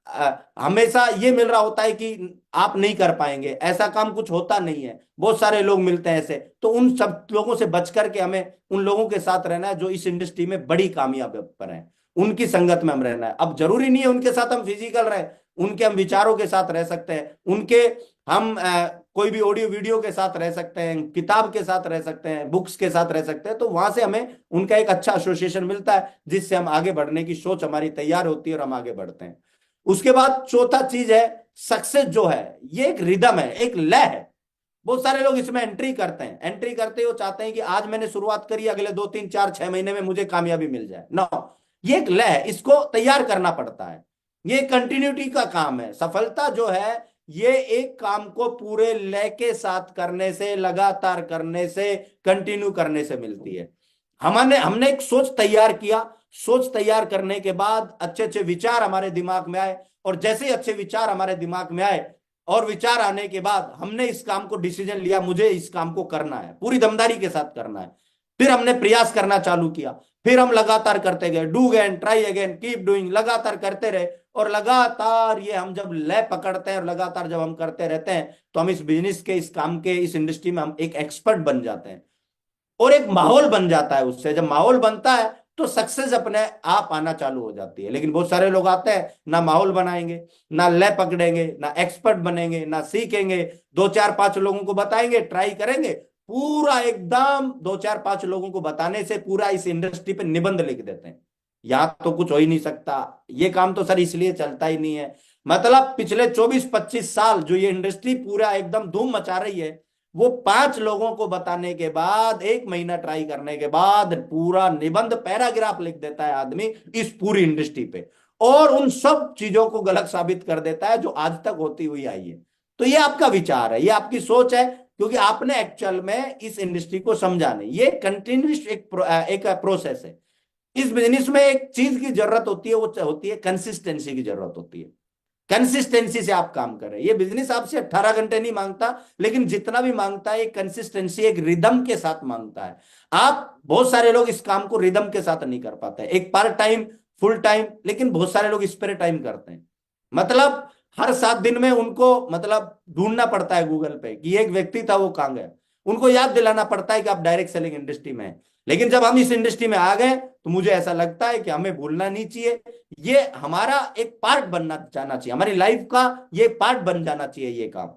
हमेशा ये मिल रहा होता है कि आप नहीं कर पाएंगे, ऐसा काम कुछ होता नहीं है। बहुत सारे लोग मिलते हैं ऐसे, तो उन सब लोगों से बच करके हमें उन लोगों के साथ रहना है जो इस इंडस्ट्री में बड़ी कामयाबी पर है, उनकी संगत में हम रहना है। अब जरूरी नहीं है उनके साथ हम फिजिकल रहे, उनके हम विचारों के साथ रह सकते हैं, उनके हम कोई भी ऑडियो वीडियो के साथ रह सकते हैं, किताब के साथ रह सकते हैं, बुक्स के साथ रह सकते हैं। तो वहां से हमें उनका एक अच्छा एसोसिएशन मिलता है जिससे हम आगे बढ़ने की सोच हमारी तैयार होती है और हम आगे बढ़ते हैं। उसके बाद चौथा चीज है सक्सेस जो है, ये एक रिदम है, एक लय है। बहुत सारे लोग इसमें एंट्री करते हैं, एंट्री करते ही वो चाहते हैं कि आज मैंने शुरुआत करी, अगले 2 3 4 6 महीने में मुझे कामयाबी मिल जाए। नो, ये एक लय है, इसको तैयार करना पड़ता है। ये कंटिन्यूटी का काम है। सफलता जो है ये एक काम को पूरे लय के साथ करने से, लगातार करने से, कंटिन्यू करने से मिलती है। हमने एक सोच तैयार किया, सोच तैयार करने के बाद अच्छे अच्छे विचार हमारे दिमाग में आए, और जैसे ही अच्छे विचार हमारे दिमाग में आए और विचार आने के बाद हमने इस काम को डिसीजन लिया, मुझे इस काम को करना है, पूरी दमदारी के साथ करना है। फिर हमने प्रयास करना चालू किया, फिर हम लगातार करते गए, do again, try again, keep doing, लगातार करते रहे। और लगातार ये हम जब लय पकड़ते हैं और लगातार जब हम करते रहते हैं तो हम इस बिजनेस के, इस काम के, इस इंडस्ट्री में हम एक एक्सपर्ट बन जाते हैं और एक माहौल बन जाता है। उससे जब माहौल बनता है तो सक्सेस अपने आप आना चालू हो जाती है। लेकिन बहुत सारे लोग आते हैं, ना माहौल बनाएंगे, ना लय पकड़ेंगे, ना एक्सपर्ट बनेंगे, ना सीखेंगे, 2 4 5 लोगों को बताएंगे, ट्राई करेंगे, पूरा एकदम 2 4 5 लोगों को बताने से पूरा इस इंडस्ट्री पे निबंध लिख देते हैं, यहां तो कुछ हो ही नहीं सकता, ये काम तो सर इसलिए चलता ही नहीं है। मतलब पिछले 24 25 साल जो ये इंडस्ट्री पूरा एकदम धूम मचा रही है, वो 5 लोगों को बताने के बाद, 1 महीना ट्राई करने के बाद पूरा निबंध, पैराग्राफ लिख देता है आदमी इस पूरी इंडस्ट्री पे, और उन सब चीजों को गलत साबित कर देता है जो आज तक होती हुई आई है। तो ये आपका विचार है, ये आपकी सोच है, क्योंकि आपने एक्चुअल में इस इंडस्ट्री को समझा नहीं। ये कंटिन्यूस एक प्रोसेस है। इस बिजनेस में एक चीज की जरूरत होती है, वो होती है कंसिस्टेंसी की जरूरत होती है। कंसिस्टेंसी से आप काम करें। ये बिजनेस आपसे 18 घंटे नहीं मांगता, लेकिन जितना भी मांगता है एक कंसिस्टेंसी, एक रिदम के साथ मांगता है। आप, बहुत सारे लोग इस काम को रिदम के साथ नहीं कर पाते, एक पार्ट टाइम, फुल टाइम, लेकिन बहुत सारे लोग स्पेयर टाइम करते हैं। मतलब हर 7 दिन में उनको मतलब ढूंढना पड़ता है गूगल पे कि एक व्यक्ति था वो कहां गया। उनको याद दिलाना पड़ता है कि आप डायरेक्ट सेलिंग इंडस्ट्री में हैं। लेकिन जब हम इस इंडस्ट्री में आ गए तो मुझे ऐसा लगता है कि हमें भूलना नहीं चाहिए, ये हमारा एक पार्ट बनना जाना चाहिए, हमारी लाइफ का ये पार्ट बन जाना चाहिए ये काम।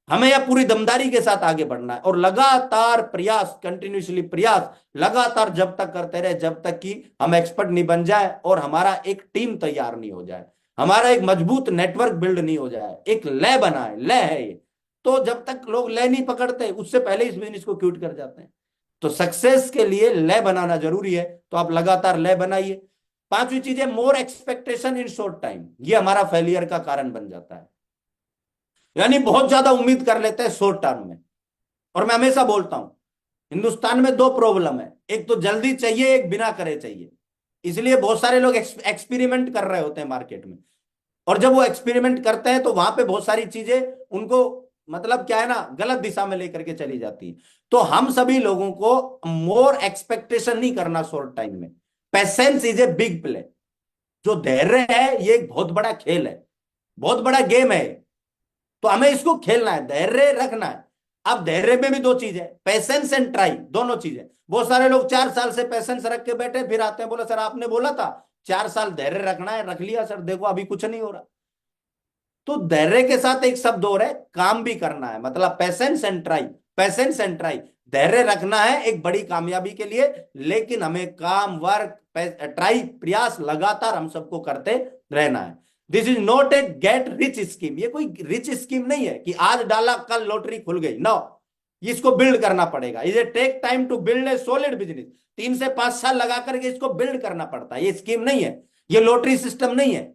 हमें यह पूरी दमदारी के साथ आगे बढ़ना है और लगातार प्रयास, कंटिन्यूसली प्रयास लगातार जब तक करते रहे जब तक कि हम एक्सपर्ट नहीं बन जाए और हमारा एक टीम तैयार नहीं हो जाए, हमारा एक मजबूत नेटवर्क बिल्ड नहीं हो जाए, एक लय बनाए, लय है ये। तो जब तक लोग लय नहीं पकड़ते उससे पहले इस बिजनेस को क्विट कर जाते हैं। तो सक्सेस के लिए लय बनाना जरूरी है, तो आप लगातार लय बनाइए। पांचवी चीज है मोर एक्सपेक्टेशन इन शॉर्ट टाइम, ये हमारा फेलियर का कारण बन जाता है। यानी बहुत ज्यादा उम्मीद कर लेते हैं शॉर्ट टर्म में। और मैं हमेशा बोलता हूं हिंदुस्तान में दो प्रॉब्लम है, एक तो जल्दी चाहिए, एक बिना करे चाहिए। इसलिए बहुत सारे लोग एक्सपेरिमेंट कर रहे होते हैं मार्केट में, और जब वो एक्सपेरिमेंट करते हैं तो वहां पे बहुत सारी चीजें उनको मतलब क्या है ना गलत दिशा में लेकर के चली जाती है। तो हम सभी लोगों को मोर एक्सपेक्टेशन नहीं करना शॉर्ट टाइम में। Patience is a big play, जो धैर्य है ये एक बहुत बड़ा खेल है, बहुत बड़ा गेम है। तो हमें इसको खेलना है, धैर्य रखना है। अब धैर्य में भी दो चीजें, पेशेंस एंड ट्राई, दोनों चीजें। बहुत सारे लोग 4 साल से पेशेंस रख के बैठे, फिर आते हैं बोले सर आपने बोला था 4 साल धैर्य रखना है, रख लिया सर, देखो अभी कुछ नहीं हो रहा। तो धैर्य के साथ एक शब्द और है, काम भी करना है, मतलब patience and try. Patience and try, धैर्य रखना है एक बड़ी कामयाबी के लिए, लेकिन हमें काम, वर्क, ट्राई, प्रयास लगातार हम सबको करते रहना है। This is not a get rich scheme, ये कोई रिच स्कीम नहीं है कि आज डाला कल लॉटरी खुल गई, नो। इसको बिल्ड करना पड़ेगा, is a take time to build a solid business. 3 से 5 साल लगा करके इसको बिल्ड करना पड़ता है, ये स्कीम नहीं है, ये लॉटरी सिस्टम नहीं है।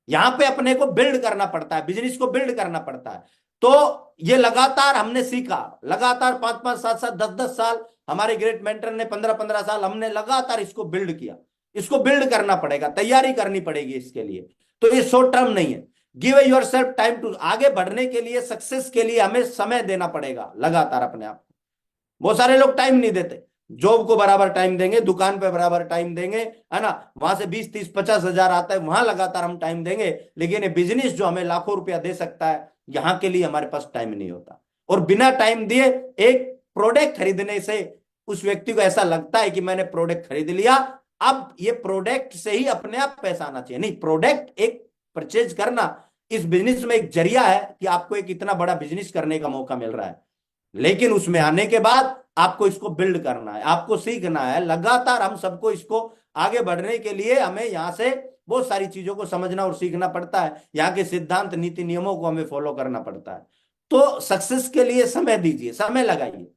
यहां पे अपने को बिल्ड करना पड़ता है, बिजनेस को बिल्ड करना पड़ता है। तो ये लगातार हमने सीखा, लगातार 5-5, 7-7, 10-10 साल, हमारे ग्रेट मेंटर ने 15-15 साल, हमने लगातार इसको बिल्ड किया। इसको बिल्ड करना पड़ेगा, तैयारी करनी पड़ेगी इसके लिए। तो ये शॉर्ट टर्म नहीं है। Give yourself time to, आगे बढ़ने के लिए, सक्सेस के लिए हमें समय देना पड़ेगा लगातार अपने आप को। बहुत सारे लोग टाइम नहीं देते, जॉब को बराबर टाइम देंगे, दुकान पे बराबर टाइम देंगे, है ना, वहां से 20-30-50 हजार आता है, वहां लगातार हम टाइम देंगे, लेकिन ये बिजनेस जो हमें लाखों रुपया दे सकता है, यहां के लिए हमारे पास टाइम नहीं होता। और बिना टाइम दिए एक प्रोडक्ट खरीदने से उस व्यक्ति को ऐसा लगता है कि मैंने प्रोडक्ट खरीद लिया, अब ये प्रोडक्ट से ही अपने आप पैसा आना चाहिए, नहीं। प्रोडक्ट एक परचेज करना इस बिजनेस में एक जरिया है कि आपको एक इतना बड़ा बिजनेस करने का मौका मिल रहा है, लेकिन उसमें आने के बाद आपको इसको बिल्ड करना है, आपको सीखना है लगातार। हम सबको इसको आगे बढ़ने के लिए हमें यहां से बहुत सारी चीजों को समझना और सीखना पड़ता है, यहाँ के सिद्धांत, नीति, नियमों को हमें फॉलो करना पड़ता है। तो सक्सेस के लिए समय दीजिए, समय लगाइए।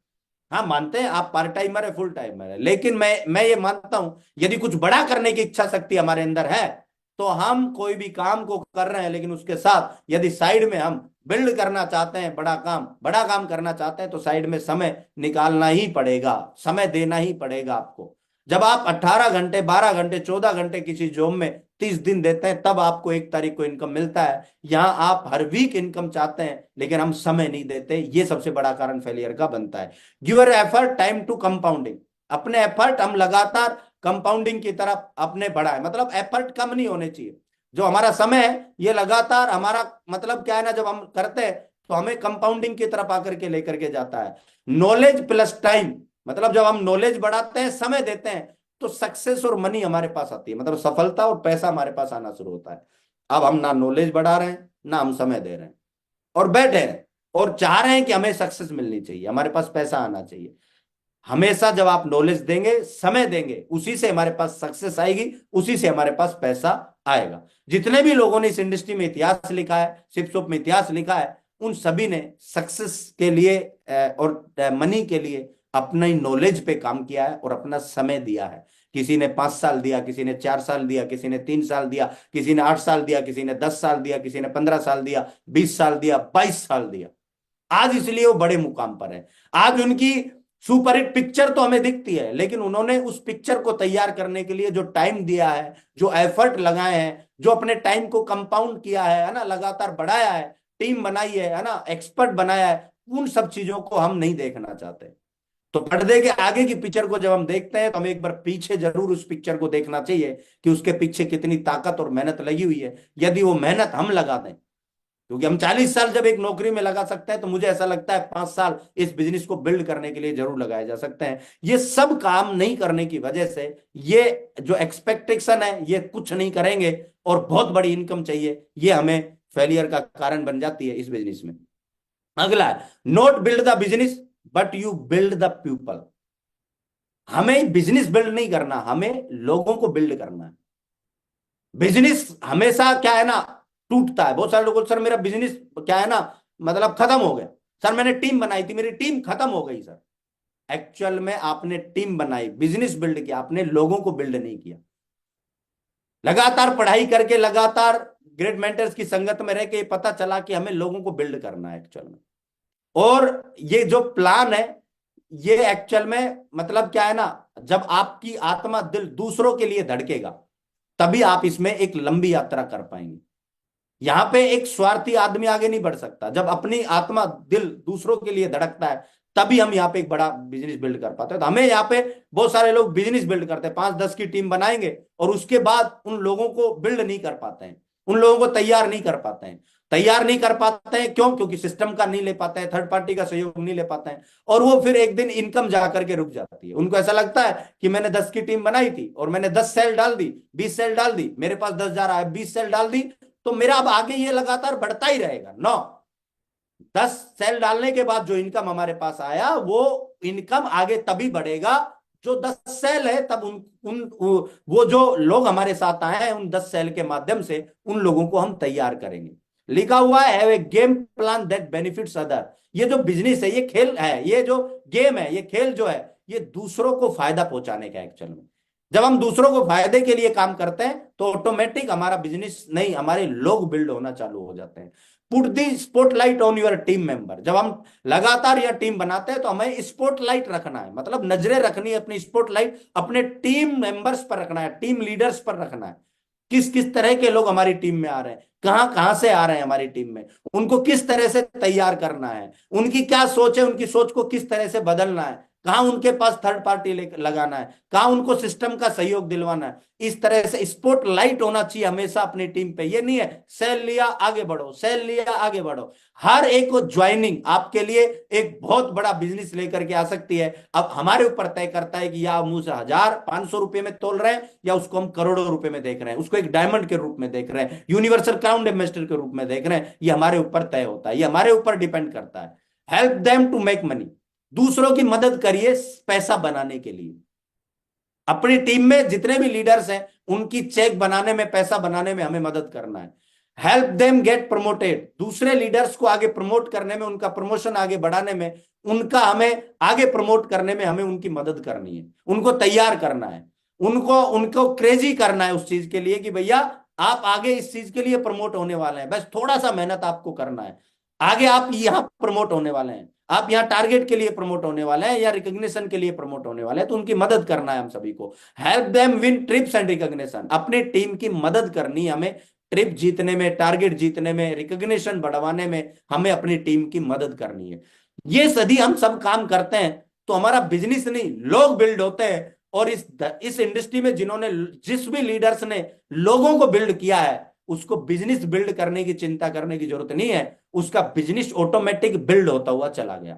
हाँ, मानते हैं आप पार्ट टाइमर है, फुल टाइमर है, लेकिन मैं ये मानता हूं यदि कुछ बड़ा करने की इच्छा शक्ति हमारे अंदर है तो हम कोई भी काम को कर रहे हैं, लेकिन उसके साथ यदि साइड में हम बिल्ड करना चाहते हैं, बड़ा काम करना चाहते हैं, तो साइड में समय निकालना ही पड़ेगा, समय देना ही पड़ेगा आपको। जब आप 18 घंटे, 12 घंटे, 14 घंटे किसी जॉब में 30 दिन देते हैं, तब आपको 1 तारीख को इनकम मिलता है। यहां आप हर वीक इनकम चाहते हैं, लेकिन हम समय नहीं देते, ये सबसे बड़ा कारण फेलियर का बनता है। Give your effort time to compounding, अपने एफर्ट हम लगातार कंपाउंडिंग की तरफ अपने बढ़ाए, मतलब एफर्ट कम नहीं होने चाहिए। जो हमारा समय है ये लगातार हमारा मतलब क्या है ना, जब हम करते हैं तो हमें कंपाउंडिंग की तरफ आकर के लेकर के जाता है। नॉलेज प्लस टाइम, मतलब जब हम नॉलेज बढ़ाते हैं, समय देते हैं, तो सक्सेस और मनी हमारे पास आती है, मतलब सफलता और पैसा हमारे पास आना शुरू होता है। अब हम ना नॉलेज बढ़ा रहे हैं, ना हम समय दे रहे हैं, और बैठे हैं और चाह रहे हैं कि हमें सक्सेस मिलनी चाहिए, हमारे पास पैसा आना चाहिए। हमेशा जब आप नॉलेज देंगे, समय देंगे, उसी से हमारे पास सक्सेस आएगी, उसी से हमारे पास पैसा आएगा। जितने भी लोगों ने इस इंडस्ट्री में इतिहास लिखा है, शिपशॉप में इतिहास लिखा है, उन सभी ने सक्सेस के लिए और मनी के लिए अपनी नॉलेज पे काम किया है और अपना समय दिया है। किसी ने 5 साल दिया, किसी ने 4 साल दिया, किसी ने 3 साल दिया, किसी ने 8 साल दिया, किसी ने 10 साल दिया, किसी ने 15 साल दिया, 20 साल दिया, 22 साल दिया। आज इसलिए वो बड़े मुकाम पर है। आज उनकी सुपरहिट पिक्चर तो हमें दिखती है, लेकिन उन्होंने उस पिक्चर को तैयार करने के लिए जो टाइम दिया है, जो एफर्ट लगाए हैं, जो अपने टाइम को कंपाउंड किया है ना, लगातार बढ़ाया है, टीम बनाई है ना, एक्सपर्ट बनाया है, उन सब चीजों को हम नहीं देखना चाहते। तो पर्दे के आगे की पिक्चर को जब हम देखते हैं तो हमें एक बार पीछे जरूर उस पिक्चर को देखना चाहिए कि उसके पीछे कितनी ताकत और मेहनत लगी हुई है। यदि वो मेहनत हम लगा दें, क्योंकि हम 40 साल जब एक नौकरी में लगा सकते हैं, तो मुझे ऐसा लगता है 5 साल इस बिजनेस को बिल्ड करने के लिए जरूर लगाए जा सकते हैं। ये सब काम नहीं करने की वजह से ये जो एक्सपेक्टेशन है ये कुछ नहीं करेंगे और बहुत बड़ी इनकम चाहिए, ये हमें फेलियर का कारण बन जाती है इस बिजनेस में। अगला है, not build the business but you build the people. हमें बिजनेस बिल्ड नहीं करना, हमें लोगों को बिल्ड करना है। बिजनेस हमेशा क्या है ना, टूटता है। बहुत सारे लोग सर मेरा बिजनेस क्या है ना, मतलब खत्म हो गया। सर मैंने टीम बनाई थी, मेरी टीम खत्म हो गई। सर एक्चुअल में आपने टीम बनाई, बिजनेस बिल्ड किया, आपने लोगों को बिल्ड नहीं किया। लगातार पढ़ाई करके, लगातार ग्रेट मेंटर्स की संगत में रह के पता चला कि हमें लोगों को बिल्ड करना है एक्चुअल में। और ये जो प्लान है ये एक्चुअल में मतलब क्या है ना, जब आपकी आत्मा दिल दूसरों के लिए धड़केगा तभी आप इसमें एक लंबी यात्रा कर पाएंगे। यहां पे एक स्वार्थी आदमी आगे नहीं बढ़ सकता। जब अपनी आत्मा दिल दूसरों के लिए धड़कता है तभी हम यहाँ पे एक बड़ा बिजनेस बिल्ड कर पाते हैं। तो हमें यहाँ पे बहुत सारे लोग बिजनेस बिल्ड करते हैं, 5-10 की टीम बनाएंगे और उसके बाद उन लोगों को बिल्ड नहीं कर पाते हैं, उन लोगों को तैयार नहीं कर पाते हैं। तैयार नहीं कर पाते हैं क्यों? क्योंकि सिस्टम का नहीं ले पाते हैं, थर्ड पार्टी का सहयोग नहीं ले पाते हैं, और वो फिर एक दिन इनकम जा करके रुक जाती है। उनको ऐसा लगता है कि मैंने 10 की टीम बनाई थी और मैंने 10 सेल डाल दी, 20 सेल डाल दी, मेरे पास 10,000 आए, 20 सेल डाल दी, तो मेरा अब आगे ये लगातार बढ़ता ही रहेगा। 10 सेल डालने के बाद जो इनकम हमारे पास आया वो इनकम आगे तभी बढ़ेगा जो 10 सेल है, तब वो जो लोग हमारे साथ आए हैं उन 10 सेल के माध्यम से उन लोगों को हम तैयार करेंगे। लिखा हुआ है, have a game plan that benefits other. ये जो बिजनेस है, ये खेल है, ये जो गेम है, ये खेल जो है, ये दूसरों को फायदा पहुंचाने का एक्चुअल में। जब हम दूसरों को फायदे के लिए काम करते हैं तो ऑटोमेटिक हमारा बिजनेस नहीं, हमारे लोग बिल्ड होना चालू हो जाते हैं। Put the spotlight on your team member. जब हम लगातार यह टीम बनाते हैं तो हमें स्पॉटलाइट रखना है, मतलब नजरें रखनी है, अपनी स्पॉटलाइट अपने टीम मेंबर्स पर रखना है, टीम लीडर्स पर रखना है। किस किस तरह के लोग हमारी टीम में आ रहे हैं, कहां कहां से आ रहे हैं हमारी टीम में, उनको किस तरह से तैयार करना है, उनकी क्या सोच है, उनकी सोच को किस तरह से बदलना है, कहां उनके पास थर्ड पार्टी लगाना है, कहां उनको सिस्टम का सहयोग दिलवाना है। इस तरह से स्पॉट लाइट होना चाहिए हमेशा अपनी टीम पे। ये नहीं है सेल लिया आगे बढ़ो, सेल लिया आगे बढ़ो। हर एक को ज्वाइनिंग आपके लिए एक बहुत बड़ा बिजनेस लेकर के आ सकती है। अब हमारे ऊपर तय करता है कि या हम उसे 1,000-500 रुपए में तोल रहे हैं या उसको हम करोड़ों रुपए में देख रहे हैं, उसको एक डायमंड के रूप में देख रहे हैं, यूनिवर्सल क्राउन इन्वेस्टर के रूप में देख रहे हैं। ये हमारे ऊपर तय होता है, ये हमारे ऊपर डिपेंड करता है। Help them to make money. दूसरों की मदद करिए पैसा बनाने के लिए। अपनी टीम में जितने भी लीडर्स हैं उनकी चेक बनाने में, पैसा बनाने में हमें मदद करना है। Help them get promoted. दूसरे लीडर्स को आगे प्रमोट करने में, उनका प्रमोशन आगे बढ़ाने में, उनका हमें आगे प्रमोट करने में हमें उनकी मदद करनी है, उनको तैयार करना है, उनको उनको क्रेजी करना है उस चीज के लिए कि भैया आप आगे इस चीज के लिए प्रमोट होने वाले हैं, बस थोड़ा सा मेहनत आपको करना है, आगे आप यहां प्रमोट होने वाले हैं, आप यहाँ टारगेट के लिए प्रमोट होने वाले हैं या रिकॉग्निशन के लिए प्रमोट होने वाले हैं। तो उनकी मदद करना है हम सभी को। Help them win trips and recognition. अपनी टीम की मदद करनी है हमें, ट्रिप जीतने में, टारगेट जीतने में, रिकॉग्निशन बढ़वाने में हमें अपनी टीम की मदद करनी है। ये सदी हम सब काम करते हैं तो हमारा बिजनेस नहीं, लोग बिल्ड होते हैं। और इस इंडस्ट्री में जिन्होंने, जिस भी लीडर्स ने लोगों को बिल्ड किया है उसको बिजनेस बिल्ड करने की चिंता करने की जरूरत नहीं है, उसका बिजनेस ऑटोमेटिक बिल्ड होता हुआ चला गया।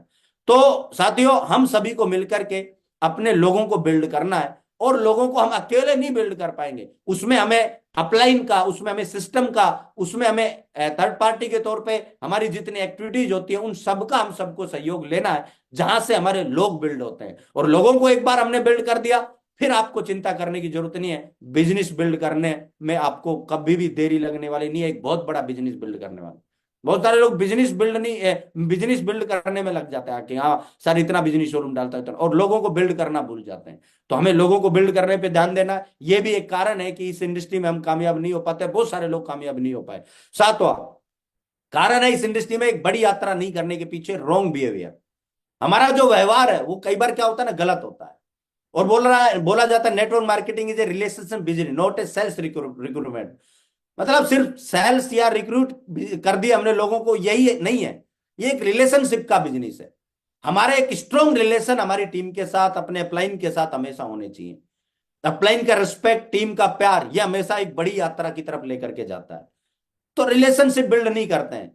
तो साथियों, हम सभी को मिलकर के अपने लोगों को बिल्ड करना है, और लोगों को हम अकेले नहीं बिल्ड कर पाएंगे, उसमें हमें अपलाइन का, उसमें हमें सिस्टम का, उसमें हमें थर्ड पार्टी के तौर पे हमारी जितनी एक्टिविटीज होती है उन सबका हम सबको सहयोग लेना है, जहां से हमारे लोग बिल्ड होते हैं। और लोगों को एक बार हमने बिल्ड कर दिया फिर आपको चिंता करने की जरूरत नहीं है। बिजनेस बिल्ड करने में आपको कभी भी देरी लगने वाली नहीं है, एक बहुत बड़ा बिजनेस बिल्ड करने वाला। बहुत सारे लोग बिजनेस बिल्ड नहीं, बिजनेस बिल्ड करने में लग जाते हैं कि हाँ सर इतना बिजनेस शोरूम डालता है, और लोगों को बिल्ड करना भूल जाते हैं। तो हमें लोगों को बिल्ड करने पे ध्यान देना, ये भी एक कारण है कि इस इंडस्ट्री में हम कामयाब नहीं हो पाते, बहुत सारे लोग कामयाब नहीं हो पाए। सातवां कारण है इस इंडस्ट्री में एक बड़ी यात्रा नहीं करने के पीछे रॉन्ग बिहेवियर। हमारा जो व्यवहार है वो कई बार क्या होता है ना, गलत होता है। और बोला जाता है network marketing is a relationship business not a sales recruitment. मतलब सिर्फ सेल्स या रिक्रूट कर दिया हमने लोगों को, यही नहीं है। ये एक रिलेशनशिप का बिजनेस है। हमारा एक स्ट्रॉन्ग रिलेशन हमारी टीम के साथ, अपने अपलाइन के साथ हमेशा होने चाहिए। अपलाइन का रिस्पेक्ट, टीम का प्यार, ये हमेशा एक बड़ी यात्रा की तरफ लेकर के जाता है। तो रिलेशनशिप बिल्ड नहीं करते हैं,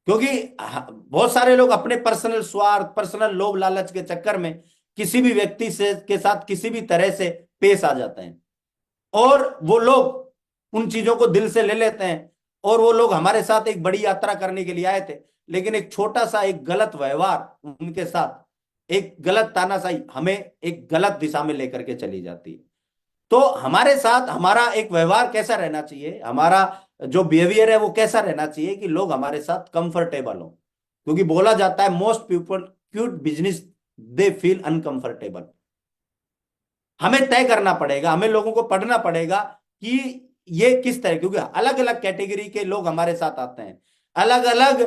क्योंकि बहुत सारे लोग अपने पर्सनल स्वार्थ, पर्सनल लोभ लालच के चक्कर में किसी भी व्यक्ति से के साथ किसी भी तरह से पेश आ जाते हैं, और वो लोग उन चीजों को दिल से ले लेते हैं। और वो लोग हमारे साथ एक बड़ी यात्रा करने के लिए आए थे, लेकिन एक छोटा सा एक गलत व्यवहार उनके साथ, एक गलत तानाशाही हमें एक गलत दिशा में लेकर के चली जाती है। तो हमारे साथ हमारा एक व्यवहार कैसा रहना चाहिए, हमारा जो बिहेवियर है वो कैसा रहना चाहिए कि लोग हमारे साथ कंफर्टेबल हो। क्योंकि बोला जाता है most people cute business they feel uncomfortable. हमें तय करना पड़ेगा, हमें लोगों को पढ़ना पड़ेगा कि ये किस तरह, क्योंकि अलग अलग कैटेगरी के लोग हमारे साथ आते हैं, अलग अलग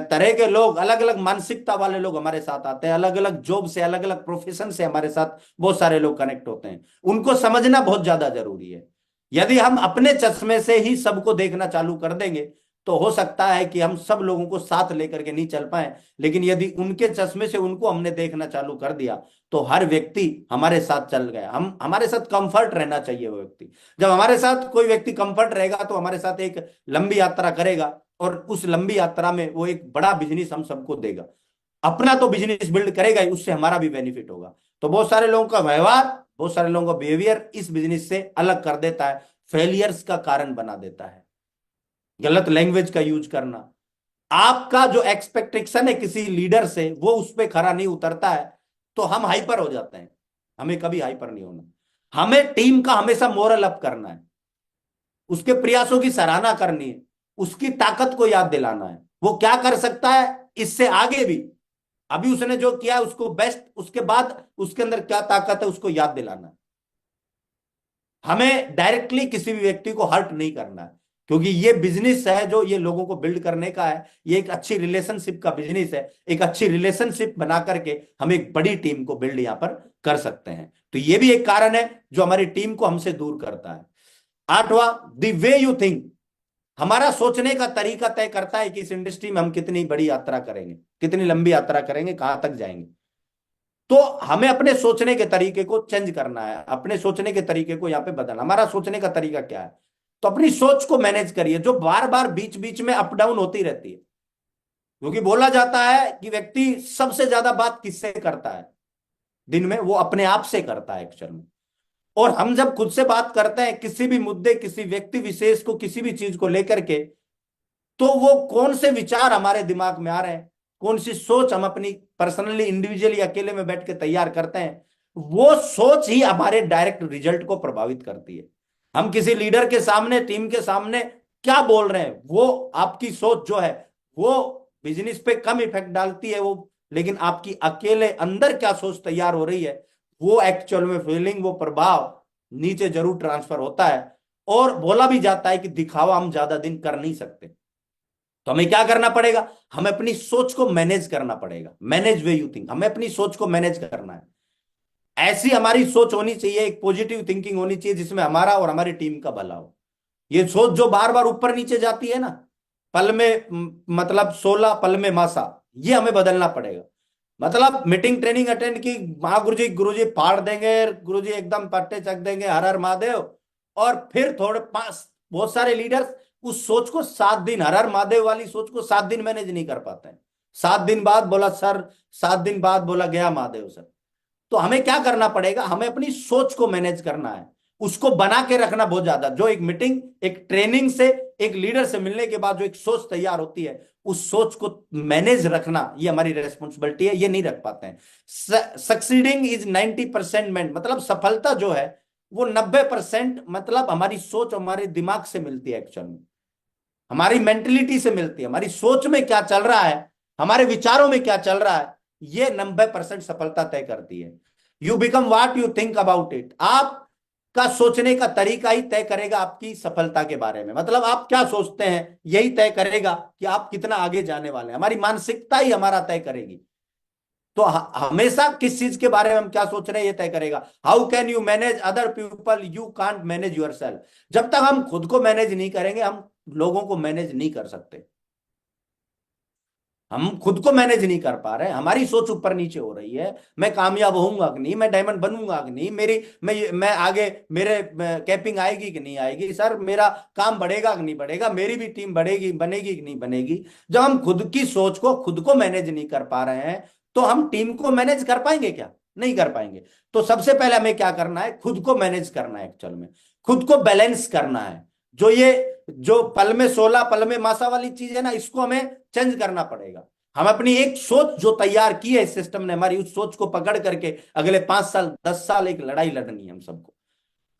तरह के लोग, अलग अलग मानसिकता वाले लोग हमारे साथ आते हैं, अलग अलग जॉब से, अलग अलग प्रोफेशन से हमारे साथ बहुत सारे लोग कनेक्ट होते हैं। उनको समझना बहुत ज्यादा जरूरी है। यदि हम अपने चश्मे से ही सबको देखना चालू कर देंगे तो हो सकता है कि हम सब लोगों को साथ लेकर के नहीं चल पाए, लेकिन यदि उनके चश्मे से उनको हमने देखना चालू कर दिया तो हर व्यक्ति हमारे साथ चल गया। हम हमारे साथ कंफर्ट रहना चाहिए वो व्यक्ति। जब हमारे साथ कोई व्यक्ति कंफर्ट रहेगा तो हमारे साथ एक लंबी यात्रा करेगा, और उस लंबी यात्रा में वो एक बड़ा बिजनेस हम सबको देगा। अपना तो बिजनेस बिल्ड करेगा ही, उससे हमारा भी बेनिफिट होगा। तो बहुत सारे लोगों का व्यवहार, बहुत सारे लोगों का बिहेवियर इस बिजनेस से अलग कर देता है, फेलियर्स का कारण बना देता है। गलत लैंग्वेज का यूज करना, आपका जो एक्सपेक्टेशन है किसी लीडर से वो उस पर खरा नहीं उतरता है तो हम हाइपर हो जाते हैं। हमें कभी हाइपर नहीं होना। हमें टीम का हमेशा मोरल अप करना है, उसके प्रयासों की सराहना करनी है, उसकी ताकत को याद दिलाना है, वो क्या कर सकता है इससे आगे भी। अभी उसने जो किया है उसको बेस्ट, उसके बाद उसके अंदर क्या ताकत है उसको याद दिलाना है। हमें डायरेक्टली किसी भी व्यक्ति को हर्ट नहीं करना है, क्योंकि ये बिजनेस है जो ये लोगों को बिल्ड करने का है। ये एक अच्छी रिलेशनशिप का बिजनेस है। एक अच्छी रिलेशनशिप बना करके हम एक बड़ी टीम को बिल्ड यहां पर कर सकते हैं। तो ये भी एक कारण है जो हमारी टीम को हमसे दूर करता है। आठवां, द वे यू थिंक। हमारा सोचने का तरीका तय करता है कि इस इंडस्ट्री में हम कितनी बड़ी यात्रा करेंगे, कितनी लंबी यात्रा करेंगे, कहां तक जाएंगे। तो हमें अपने सोचने के तरीके को चेंज करना है, अपने सोचने के तरीके को यहाँ पे बदलना। हमारा सोचने का तरीका क्या है, तो अपनी सोच को मैनेज करिए जो बार बार बीच बीच में अप डाउन होती रहती है। क्योंकि बोला जाता है कि व्यक्ति सबसे ज्यादा बात किससे करता है दिन में, वो अपने आप से करता है एक्चुअल में। और हम जब खुद से बात करते हैं किसी भी मुद्दे, किसी व्यक्ति विशेष को, किसी भी चीज को लेकर के, तो वो कौन से विचार हमारे दिमाग में आ रहे हैं, कौन सी सोच हम अपनी पर्सनली, इंडिविजुअली, अकेले में बैठ के तैयार करते हैं, वो सोच ही हमारे डायरेक्ट रिजल्ट को प्रभावित करती है। हम किसी लीडर के सामने, टीम के सामने क्या बोल रहे हैं, वो आपकी सोच जो है वो बिजनेस पे कम इफेक्ट डालती है वो, लेकिन आपकी अकेले अंदर क्या सोच तैयार हो रही है वो एक्चुअल में फीलिंग, वो प्रभाव नीचे जरूर ट्रांसफर होता है। और बोला भी जाता है कि दिखावा हम ज्यादा दिन कर नहीं सकते। तो हमें क्या करना पड़ेगा, हमें अपनी सोच को मैनेज करना पड़ेगा। मैनेज वे यू थिंक, हमें अपनी सोच को मैनेज करना है। ऐसी हमारी सोच होनी चाहिए, एक पॉजिटिव थिंकिंग होनी चाहिए जिसमें हमारा और हमारी टीम का भला हो। ये सोच जो बार बार ऊपर नीचे जाती है ना, पल में मतलब 16 पल में मासा, ये हमें बदलना पड़ेगा। मतलब मीटिंग ट्रेनिंग अटेंड की, हाँ गुरु जी फाड़ देंगे, गुरु जी एकदम पट्टे चक देंगे, हर हर महादेव। और फिर थोड़े पास बहुत सारे लीडर्स उस सोच को 7 दिन, हर हर महादेव वाली सोच को 7 दिन मैनेज नहीं कर पाते हैं। 7 दिन बाद बोला सर, 7 दिन बाद बोला गया महादेव सर। तो हमें क्या करना पड़ेगा, हमें अपनी सोच को मैनेज करना है, उसको बना के रखना बहुत ज्यादा। जो एक मीटिंग, एक ट्रेनिंग से, एक लीडर से मिलने के बाद जो एक सोच तैयार होती है, उस सोच को मैनेज रखना ये हमारी रेस्पॉन्सिबिलिटी है। ये नहीं रख पाते हैं। सक्सीडिंग इज 90% मैन, मतलब सफलता जो है वो 90% मतलब हमारी सोच, हमारे दिमाग से मिलती है एक्चुअल में, हमारी मेंटेलिटी से मिलती है। हमारी सोच में क्या चल रहा है, हमारे विचारों में क्या चल रहा है, ये 90% सफलता तय करती है। You become what you think about it. आपका सोचने का तरीका ही तय करेगा आपकी सफलता के बारे में। मतलब आप क्या सोचते हैं यही तय करेगा कि आप कितना आगे जाने वाले हैं। हमारी मानसिकता ही हमारा तय करेगी। तो हमेशा किस चीज के बारे में हम क्या सोच रहे हैं ये तय करेगा। How can you manage other people, you can't manage your self. जब तक हम खुद को मैनेज नहीं करेंगे हम लोगों को मैनेज नहीं कर सकते। हम खुद को मैनेज नहीं कर पा रहे हैं, हमारी सोच ऊपर नीचे हो रही है। मैं कामयाब होऊंगा कि नहीं, मैं डायमंड बनूंगा कि नहीं, मेरी मैं आगे मेरे कैपिंग आएगी कि नहीं आएगी, सर मेरा काम बढ़ेगा कि नहीं बढ़ेगा, मेरी भी टीम बढ़ेगी बनेगी कि नहीं बनेगी। जब हम खुद की सोच को खुद को मैनेज नहीं कर पा रहे हैं तो हम टीम को मैनेज कर पाएंगे क्या? नहीं कर पाएंगे। तो सबसे पहले हमें क्या करना है? खुद को मैनेज करना है, एक्चुअल में खुद को बैलेंस करना है। जो ये जो पल में 16 पल में मासा वाली चीज है ना, इसको हमें चेंज करना पड़ेगा। हम अपनी एक सोच जो तैयार की है इस सिस्टम ने, हमारी उस सोच को पकड़ करके अगले 5 साल 10 साल एक लड़ाई लड़नी है हम सबको।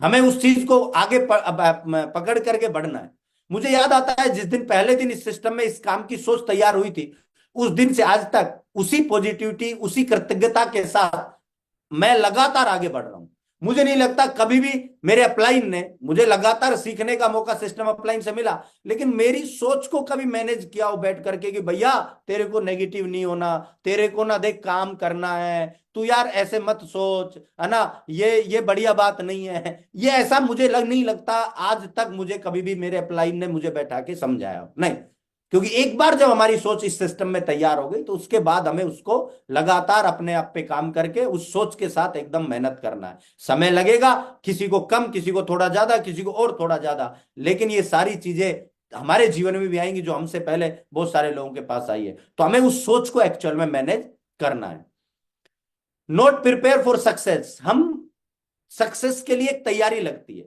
हमें उस चीज को आगे पकड़ करके बढ़ना है। मुझे याद आता है जिस दिन पहले दिन इस सिस्टम में इस काम की सोच तैयार हुई थी, उस दिन से आज तक उसी पॉजिटिविटी उसी कृतज्ञता के साथ मैं लगातार आगे बढ़ रहा हूं। मुझे नहीं लगता कभी भी मेरे अपलाइन ने, मुझे लगातार सीखने का मौका सिस्टम अपलाइन से मिला, लेकिन मेरी सोच को कभी मैनेज किया हो बैठ करके कि भैया तेरे को नेगेटिव नहीं होना, तेरे को ना देख काम करना है, तू यार ऐसे मत सोच, है ना, ये बढ़िया बात नहीं है, ये ऐसा मुझे नहीं लगता आज तक मुझे कभी भी मेरे अपलाइन ने मुझे बैठा के समझाया नहीं। क्योंकि एक बार जब हमारी सोच इस सिस्टम में तैयार हो गई तो उसके बाद हमें उसको लगातार अपने आप पे काम करके उस सोच के साथ एकदम मेहनत करना है। समय लगेगा, किसी को कम, किसी को थोड़ा ज्यादा, किसी को और थोड़ा ज्यादा, लेकिन ये सारी चीजें हमारे जीवन में भी आएंगी जो हमसे पहले बहुत सारे लोगों के पास आई है। तो हमें उस सोच को एक्चुअल में मैनेज करना है। नॉट प्रिपेयर फॉर सक्सेस, हम सक्सेस के लिए एक तैयारी लगती है,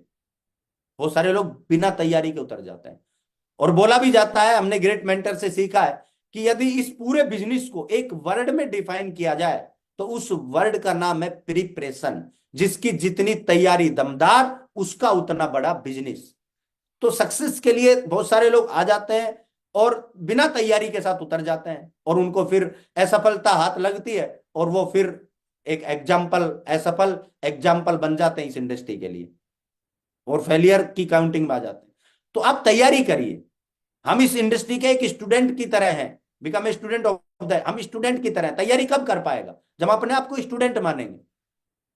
बहुत सारे लोग बिना तैयारी के उतर जाते हैं। और बोला भी जाता है, हमने ग्रेट मेंटर से सीखा है कि यदि इस पूरे बिजनेस को एक वर्ड में डिफाइन किया जाए तो उस वर्ड का नाम है प्रिपरेशन। जिसकी जितनी तैयारी दमदार, उसका उतना बड़ा बिजनेस। तो सक्सेस के लिए बहुत सारे लोग आ जाते हैं और बिना तैयारी के साथ उतर जाते हैं, और उनको फिर असफलता हाथ लगती है और वो फिर एक एग्जाम्पल, असफल एग्जाम्पल बन जाते हैं इस इंडस्ट्री के लिए, और फेलियर की काउंटिंग में आ जाते हैं। तो आप तैयारी करिए। हम इस इंडस्ट्री के एक स्टूडेंट की तरह हैं, become a student of the, हम स्टूडेंट की तरह हैं। तैयारी कब कर पाएगा? जब हम अपने आप को स्टूडेंट मानेंगे।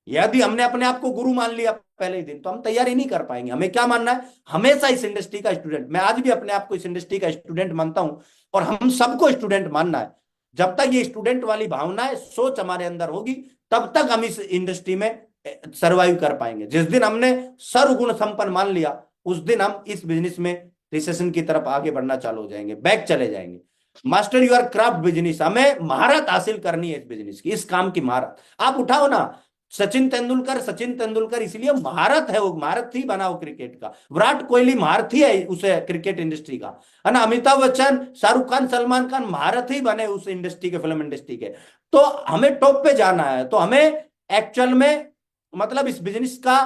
यदि हमने अपने आप को गुरु मान लिया पहले ही दिन, तो हम तैयारी नहीं कर पाएंगे। हमें क्या मानना है? हमेशा इस इंडस्ट्री का स्टूडेंट। मैं आज भी अपने आप को इस इंडस्ट्री का स्टूडेंट मानता हूं, और हम सबको स्टूडेंट मानना है। जब तक ये स्टूडेंट वाली भावना है, सोच हमारे अंदर होगी, तब तक हम इस इंडस्ट्री में सरवाइव कर पाएंगे। जिस दिन हमने सर्वगुण संपन्न मान लिया, उस दिन हम इस बिजनेस में रिसेशन की तरफ आगे बढ़ना चालू हो जाएंगे, बैक चले जाएंगे। मास्टर यूर क्राफ्ट बिजनेस, हमें महारत हासिल करनी है इस बिजनेस की, इस काम की महारत। आप उठाओ ना, सचिन तेंदुलकर इसलिए महारत है, वो महारत ही बना वो क्रिकेट का। विराट कोहली महारत ही है उसे क्रिकेट इंडस्ट्री का, है ना। अमिताभ बच्चन, शाहरुख खान, सलमान खान महारत ही बने उस इंडस्ट्री के, फिल्म इंडस्ट्री के। तो हमें टॉप पे जाना है, तो हमें एक्चुअल में मतलब इस बिजनेस का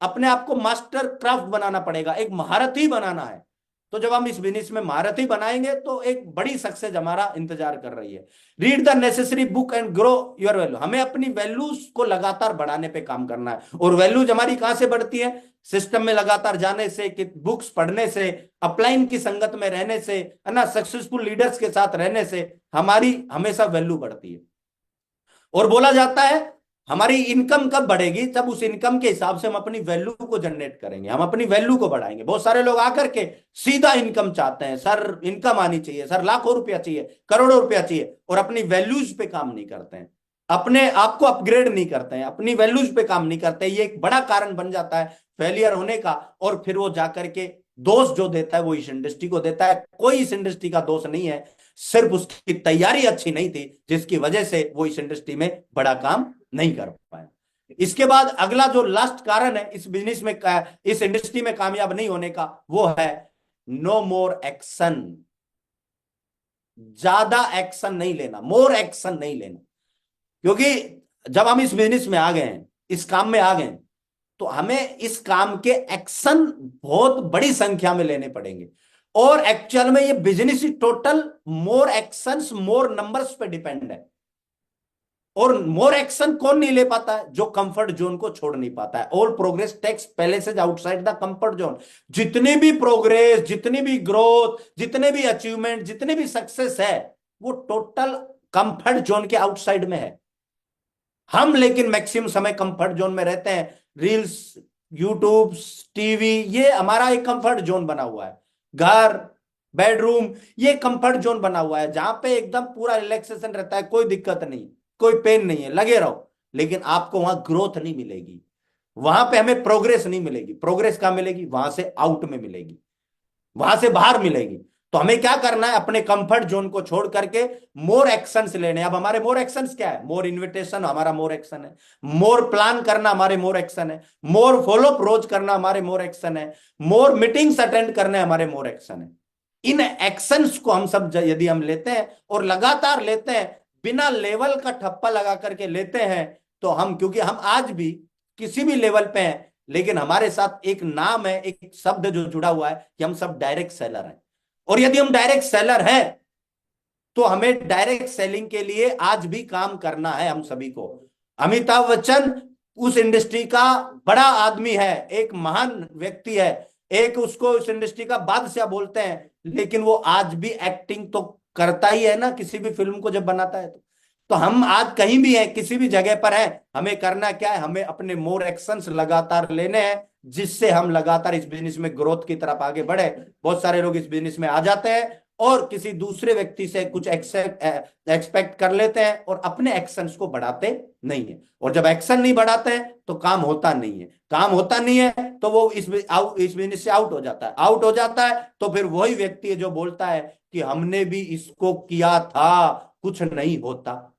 अपने आप को मास्टर क्राफ्ट बनाना पड़ेगा, एक महारत ही बनाना है। तो जब हम इस बिजनेस में महारथी बनाएंगे तो एक बड़ी सक्सेस हमारा इंतजार कर रही है। Read the necessary book and grow your value, हमें अपनी वैल्यूज को लगातार बढ़ाने पे काम करना है। और वैल्यूज हमारी कहां से बढ़ती है? सिस्टम में लगातार जाने से, बुक्स पढ़ने से, अपलाइन की संगत में रहने से, है ना, सक्सेसफुल लीडर्स के साथ रहने से हमारी हमेशा वैल्यू बढ़ती है। और बोला जाता है हमारी इनकम कब बढ़ेगी? जब उस इनकम के हिसाब से हम अपनी वैल्यू को जनरेट करेंगे, हम अपनी वैल्यू को बढ़ाएंगे। बहुत सारे लोग आकर के सीधा इनकम चाहते हैं, सर इनकम आनी चाहिए, सर लाखों रुपया चाहिए, करोड़ों रुपया चाहिए, और अपनी वैल्यूज पे काम नहीं करते हैं, अपने आप को अपग्रेड नहीं करते हैं, अपनी वैल्यूज पे काम नहीं करते। ये एक बड़ा कारण बन जाता है फेलियर होने का। और फिर वो जाकर के दोष जो देता है वो इस इंडस्ट्री को देता है। कोई इस इंडस्ट्री का दोष नहीं है, सिर्फ उसकी तैयारी अच्छी नहीं थी, जिसकी वजह से वो इस इंडस्ट्री में बड़ा काम नहीं कर पाए। इसके बाद अगला जो लास्ट कारण है इस बिजनेस में, इस इंडस्ट्री में कामयाब नहीं होने का, वो है नो मोर एक्शन। ज्यादा एक्शन नहीं लेना, मोर एक्शन नहीं लेना। क्योंकि जब हम इस बिजनेस में आ गए हैं, इस काम में आ गए हैं, तो हमें इस काम के एक्शन बहुत बड़ी संख्या में लेने पड़ेंगे। और एक्चुअल में ये बिजनेस टोटल मोर एक्शंस मोर नंबर्स पे डिपेंड है। और मोर एक्शन कौन नहीं ले पाता है? जो कंफर्ट जोन को छोड़ नहीं पाता है। All progress takes places outside the comfort zone. जितनी भी प्रोग्रेस, जितनी भी ग्रोथ, जितने भी अचीवमेंट, जितने भी सक्सेस है, वो टोटल कंफर्ट जोन के आउटसाइड में है। हम लेकिन मैक्सिमम समय कंफर्ट जोन में रहते हैं। रील्स, यूट्यूब, टीवी, ये हमारा एक कंफर्ट जोन बना हुआ है। घर, बेडरूम, ये कंफर्ट जोन बना हुआ है जहां पे एकदम पूरा रिलैक्सेशन रहता है, कोई दिक्कत नहीं, कोई पेन नहीं है, लगे रहो। लेकिन आपको वहां ग्रोथ नहीं मिलेगी, वहां पे हमें प्रोग्रेस नहीं मिलेगी। प्रोग्रेस कहां मिलेगी? वहां से आउट में मिलेगी, वहां से बाहर मिलेगी। तो हमें क्या करना है? अपने कंफर्ट जोन को छोड़ करके मोर एक्शंस लेने। अब हमारे मोर एक्शंस क्या है? मोर इन्विटेशन हमारा मोर एक्शन है, मोर प्लान करना हमारे मोर एक्शन है, मोर फॉलो अप रोज करना हमारे मोर एक्शन है, मोर मीटिंग्स अटेंड करने हमारे मोर एक्शन है। इन एक्शंस को हम सब यदि हम लेते हैं और लगातार लेते हैं, बिना लेवल का ठप्पा लगा करके लेते हैं, तो हम, क्योंकि हम आज भी किसी भी लेवल पे हैं, लेकिन हमारे साथ एक नाम है, एक शब्द जो जुड़ा हुआ है कि हम सब डायरेक्ट सेलर हैं। और यदि हम डायरेक्ट सेलर हैं, तो हमें डायरेक्ट सेलिंग के लिए आज भी काम करना है हम सभी को। अमिताभ बच्चन उस इंडस्ट्री का बड़ा आदमी है, एक महान व्यक्ति है, एक उसको उस इंडस्ट्री का बादशाह बोलते हैं, लेकिन वो आज भी एक्टिंग तो करता ही है ना, किसी भी फिल्म को जब बनाता है तो हम आज कहीं भी हैं, किसी भी जगह पर हैं, हमें करना क्या है? हमें अपने मोर एक्शंस लगातार लेने हैं, जिससे हम लगातार इस बिजनेस में ग्रोथ की तरफ आगे बढ़े। बहुत सारे लोग इस बिजनेस में आ जाते हैं और किसी दूसरे व्यक्ति से कुछ एक्सपेक्ट कर लेते हैं और अपने एक्शंस को बढ़ाते नहीं है। और जब एक्शन नहीं बढ़ाते हैं तो काम होता नहीं है, काम होता नहीं है तो वो इस बिजनेस से आउट हो जाता है। आउट हो जाता है तो फिर वही व्यक्ति है जो बोलता है कि हमने भी इसको किया था, कुछ नहीं होता।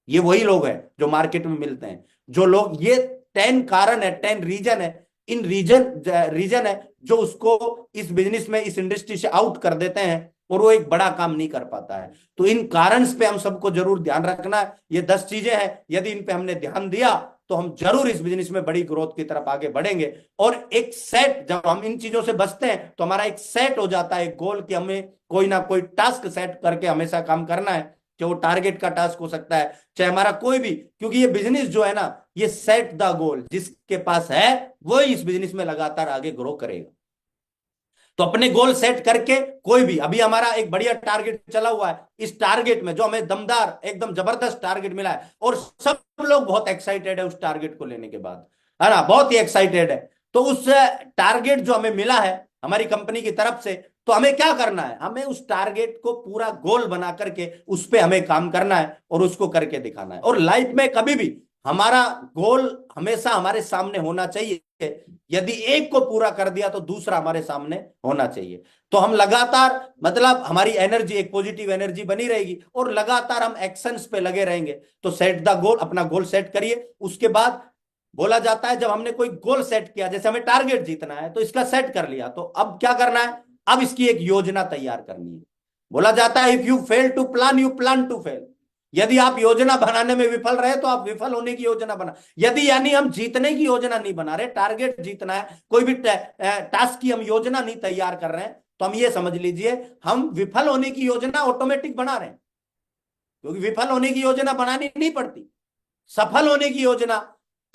ये वही लोग हैं जो मार्केट में मिलते हैं, जो लोग, ये 10 कारण है, 10 रीजन है, इन रीजन है जो उसको इस बिजनेस में, इस इंडस्ट्री से आउट कर देते हैं और वो एक बड़ा काम नहीं कर पाता है। तो इन कारण पे हम सबको जरूर ध्यान रखना है। ये 10 चीजें हैं, यदि इन पे हमने ध्यान दिया तो हम जरूर इस बिजनेस में बड़ी ग्रोथ की तरफ आगे बढ़ेंगे। और एक सेट, जब हम इन चीजों से बचते हैं तो हमारा एक सेट हो जाता है गोल, कि हमें कोई ना कोई टास्क सेट करके हमेशा काम करना है, चाहे वो टारगेट का टास्क हो सकता है, चाहे हमारा कोई भी, क्योंकि ये बिजनेस जो है ना, ये सेट द गोल जिसके पास है वो इस बिजनेस में लगातार आगे ग्रो करेगा। तो अपने गोल सेट करके, कोई भी, अभी हमारा एक बढ़िया टारगेट चला हुआ है, इस टारगेट में जो हमें दमदार एकदम जबरदस्त टारगेट मिला है और सब लोग बहुत एक्साइटेड है उस टारगेट को लेने के बाद, है ना, बहुत ही एक्साइटेड है। तो उस टारगेट जो हमें मिला है हमारी कंपनी की तरफ से, तो हमें क्या करना है? हमें उस टारगेट को पूरा गोल बना करके उस पर हमें काम करना है और उसको करके दिखाना है। और लाइफ में कभी भी हमारा गोल हमेशा हमारे सामने होना चाहिए। यदि एक को पूरा कर दिया तो दूसरा हमारे सामने होना चाहिए। तो हम लगातार, मतलब हमारी एनर्जी, एक पॉजिटिव एनर्जी बनी रहेगी और लगातार हम एक्शंस पे लगे रहेंगे। तो सेट द गोल, अपना गोल सेट करिए। उसके बाद बोला जाता है, जब हमने कोई गोल सेट किया, जैसे हमें टारगेट जीतना है तो इसका सेट कर लिया, तो अब क्या करना है? अब इसकी एक योजना तैयार करनी है। बोला जाता है, if you fail to plan you plan to fail. यदि आप योजना बनाने में विफल रहे तो आप विफल होने की योजना बना। यदि, यानी हम जीतने की योजना नहीं बना रहे, टारगेट जीतना है, कोई भी टास्क की हम योजना नहीं तैयार कर रहे हैं, तो हम ये समझ लीजिए हम विफल होने की योजना ऑटोमेटिक बना रहे हैं। क्योंकि विफल होने की योजना बनानी नहीं पड़ती, सफल होने की योजना,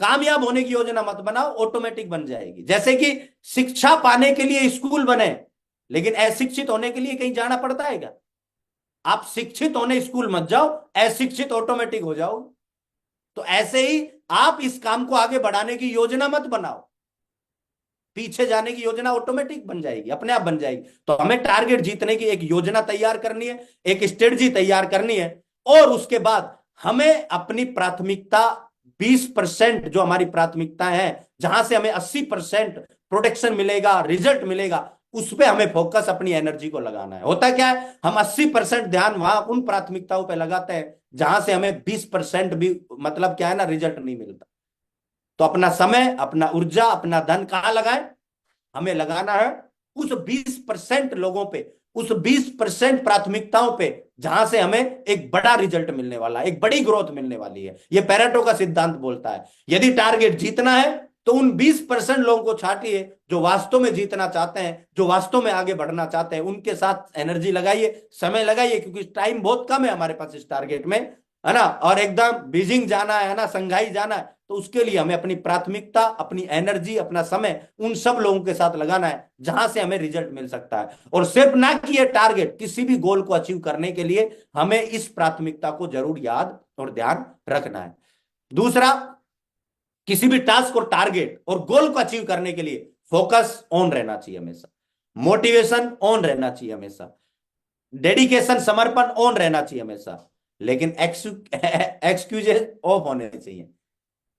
कामयाब होने की योजना मत बनाओ, ऑटोमेटिक बन जाएगी। जैसे कि शिक्षा पाने के लिए स्कूल बने, लेकिन अशिक्षित होने के लिए कहीं जाना पड़ता है क्या? आप शिक्षित होने स्कूल मत जाओ, अशिक्षित ऑटोमेटिक हो जाओ। तो ऐसे ही आप इस काम को आगे बढ़ाने की योजना मत बनाओ, पीछे जाने की योजना ऑटोमेटिक बन जाएगी, अपने आप बन जाएगी। तो हमें टारगेट जीतने की एक योजना तैयार करनी है, एक स्ट्रेटजी तैयार करनी है। और उसके बाद हमें अपनी प्राथमिकता, 20% जो हमारी प्राथमिकता है, जहां से हमें 80% प्रोटेक्शन मिलेगा, रिजल्ट मिलेगा, उस पर हमें फोकस, अपनी एनर्जी को लगाना है। होता क्या है, हम 80% ध्यान वहां उन प्राथमिकताओं पर लगाते हैं जहां से हमें 20% भी, मतलब क्या है ना, रिजल्ट नहीं मिलता। तो अपना समय, अपना ऊर्जा, अपना धन कहां लगाएं? हमें लगाना है उस 20% लोगों पे, उस 20% प्राथमिकताओं पे, जहां से हमें एक बड़ा रिजल्ट मिलने वाला है, एक बड़ी ग्रोथ मिलने वाली है। यह पेरेटो का सिद्धांत बोलता है, यदि टारगेट जीतना है तो उन 20% लोगों को छाटिए जो वास्तव में जीतना चाहते हैं, जो वास्तव में आगे बढ़ना चाहते हैं, उनके साथ एनर्जी लगाइए, समय लगाइए, क्योंकि टाइम बहुत कम है हमारे पास इस टारगेट में, है ना। और एकदम बीजिंग जाना है ना, संघाई जाना है, तो उसके लिए हमें अपनी प्राथमिकता, अपनी एनर्जी, अपना समय उन सब लोगों के साथ लगाना है जहां से हमें रिजल्ट मिल सकता है। और सिर्फ ना कि ये टारगेट, किसी भी गोल को अचीव करने के लिए हमें इस प्राथमिकता को जरूर याद और ध्यान रखना है। दूसरा, किसी भी टास्क और टारगेट और गोल को अचीव करने के लिए फोकस ऑन रहना चाहिए हमेशा। मोटिवेशन ऑन रहना चाहिए हमेशा, डेडिकेशन समर्पण ऑन रहना चाहिए हमेशा, लेकिन एक्सक्यूजेस ऑफ होने चाहिए।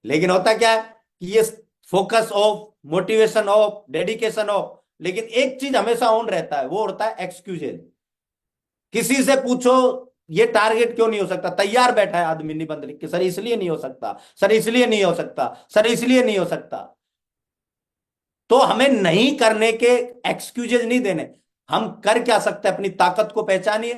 लेकिन होता क्या है कि ये focus of, motivation of, dedication of, लेकिन एक चीज हमेशा ऑन रहता है, वो होता है एक्सक्यूजेस। किसी से पूछो ये टारगेट क्यों नहीं हो सकता, तैयार बैठा है आदमी निबंध लिख के, सर इसलिए नहीं हो सकता, सर इसलिए नहीं हो सकता, सर इसलिए नहीं हो सकता। तो हमें नहीं करने के एक्सक्यूजेज नहीं देने। हम कर क्या सकते हैं, अपनी ताकत को पहचानिए,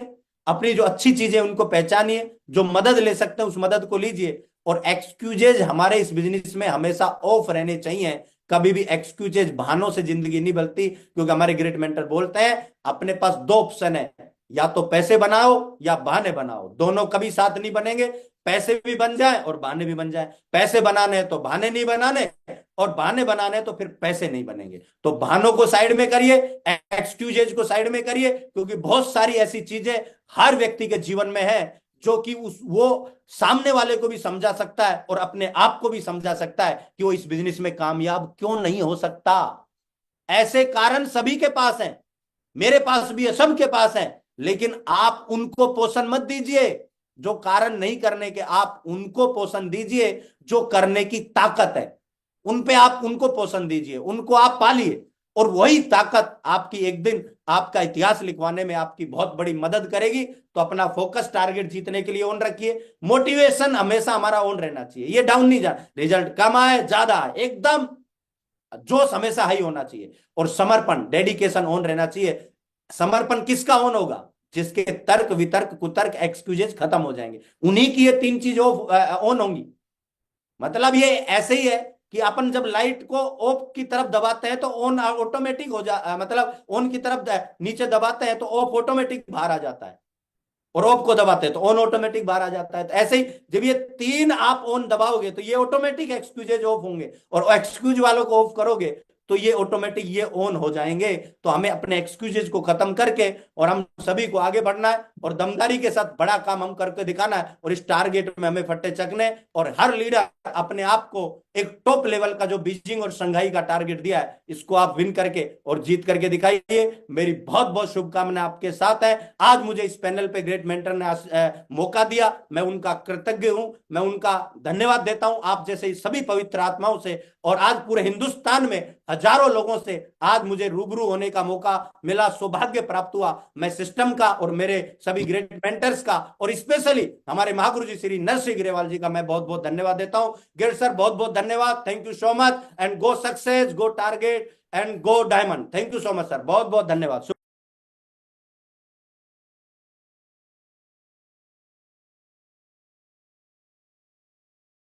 अपनी जो अच्छी चीजें उनको पहचानिए, जो मदद ले सकते हैं उस मदद को लीजिए। और एक्सक्यूजेज हमारे इस बिजनेस में हमेशा ऑफ रहने चाहिए। कभी भी एक्सक्यूजेज, बहानों से जिंदगी नहीं बनती, क्योंकि हमारे ग्रेट मेंटर बोलते हैं अपने पास दो ऑप्शन है, या तो पैसे बनाओ या बहाने बनाओ, दोनों कभी साथ नहीं बनेंगे। पैसे भी बन जाए और बहाने भी बन जाए, पैसे बनाने हैं तो बहाने नहीं बनाने, और बहाने बनाने तो फिर पैसे नहीं बनेंगे। तो बहानों को साइड में करिए, एक्सक्यूजेज को साइड में करिए, क्योंकि बहुत सारी ऐसी चीजें हर व्यक्ति के जीवन में है जो कि उस वो सामने वाले को भी समझा सकता है और अपने आप को भी समझा सकता है कि वो इस बिजनेस में कामयाब क्यों नहीं हो सकता। ऐसे कारण सभी के पास हैं, मेरे पास भी है, सबके पास है, लेकिन आप उनको पोषण मत दीजिए जो कारण नहीं करने के, आप उनको पोषण दीजिए जो करने की ताकत है। उन पे आप उनको पोषण दीजिए, उनको आप पालिए, और वही ताकत आपकी एक दिन आपका इतिहास लिखवाने में आपकी बहुत बड़ी मदद करेगी। तो अपना फोकस टारगेट जीतने के लिए ऑन रखिए। मोटिवेशन हमेशा हमारा ऑन रहना चाहिए, ये डाउन नहीं जा, रिजल्ट कम आए ज्यादा आए, एकदम जोश हमेशा हाई होना चाहिए। और समर्पण, डेडिकेशन ऑन रहना चाहिए। समर्पण किसका ऑन होगा, जिसके तर्क वितर्क कुतर्क एक्सक्यूजेस खत्म हो जाएंगे, उन्हीं की ये तीन चीज ऑन होंगी। मतलब ये ऐसे ही है कि अपन जब लाइट को ऑफ की तरफ दबाते हैं तो ऑन ऑटोमेटिक हो जा, मतलब ऑन की तरफ नीचे दबाते हैं तो ऑफ ऑटोमेटिक बाहर आ जाता है, और ऑफ को दबाते हैं तो ऑन ऑटोमेटिक बाहर आ जाता है। तो ऐसे ही जब ये तीन आप ऑन दबाओगे तो ये ऑटोमेटिक एक्सक्यूजेज ऑफ होंगे, और एक्सक्यूज वालों को ऑफ करोगे तो ये ऑटोमेटिक ये ऑन हो जाएंगे। तो हमें अपने एक्सक्यूजेज को खत्म करके और हम सभी को आगे बढ़ना है, और दमदारी के साथ बड़ा काम हम करके दिखाना है, और इस टारगेट में हमें फट्टे चकने। और हर लीडर अपने आप को एक टॉप लेवल का जो बीजिंग और शंघाई का टारगेट दिया है, इसको आप विन करके और जीत करके दिखाइए। मेरी बहुत बहुत शुभकामनाएं आपके साथ है। आज मुझे इस पैनल पे ग्रेट मेंटर ने मौका दिया, मैं उनका कृतज्ञ हूं, मैं उनका धन्यवाद देता हूं आप जैसे सभी पवित्र आत्माओं से। और आज पूरे हिंदुस्तान में हजारों लोगों से आज मुझे रूबरू होने का मौका मिला, सौभाग्य प्राप्त हुआ। मैं सिस्टम का और मेरे सभी ग्रेट मेंटर्स का, और स्पेशली हमारे महागुरु जी श्री नरसिंह ग्रेवाल जी का मैं बहुत बहुत धन्यवाद देता हूं। ग्रेट सर, बहुत बहुत धन्यवाद, thank you so much, and go success, go target and go diamond. Thank you so much sir, बहुत बहुत धन्यवाद।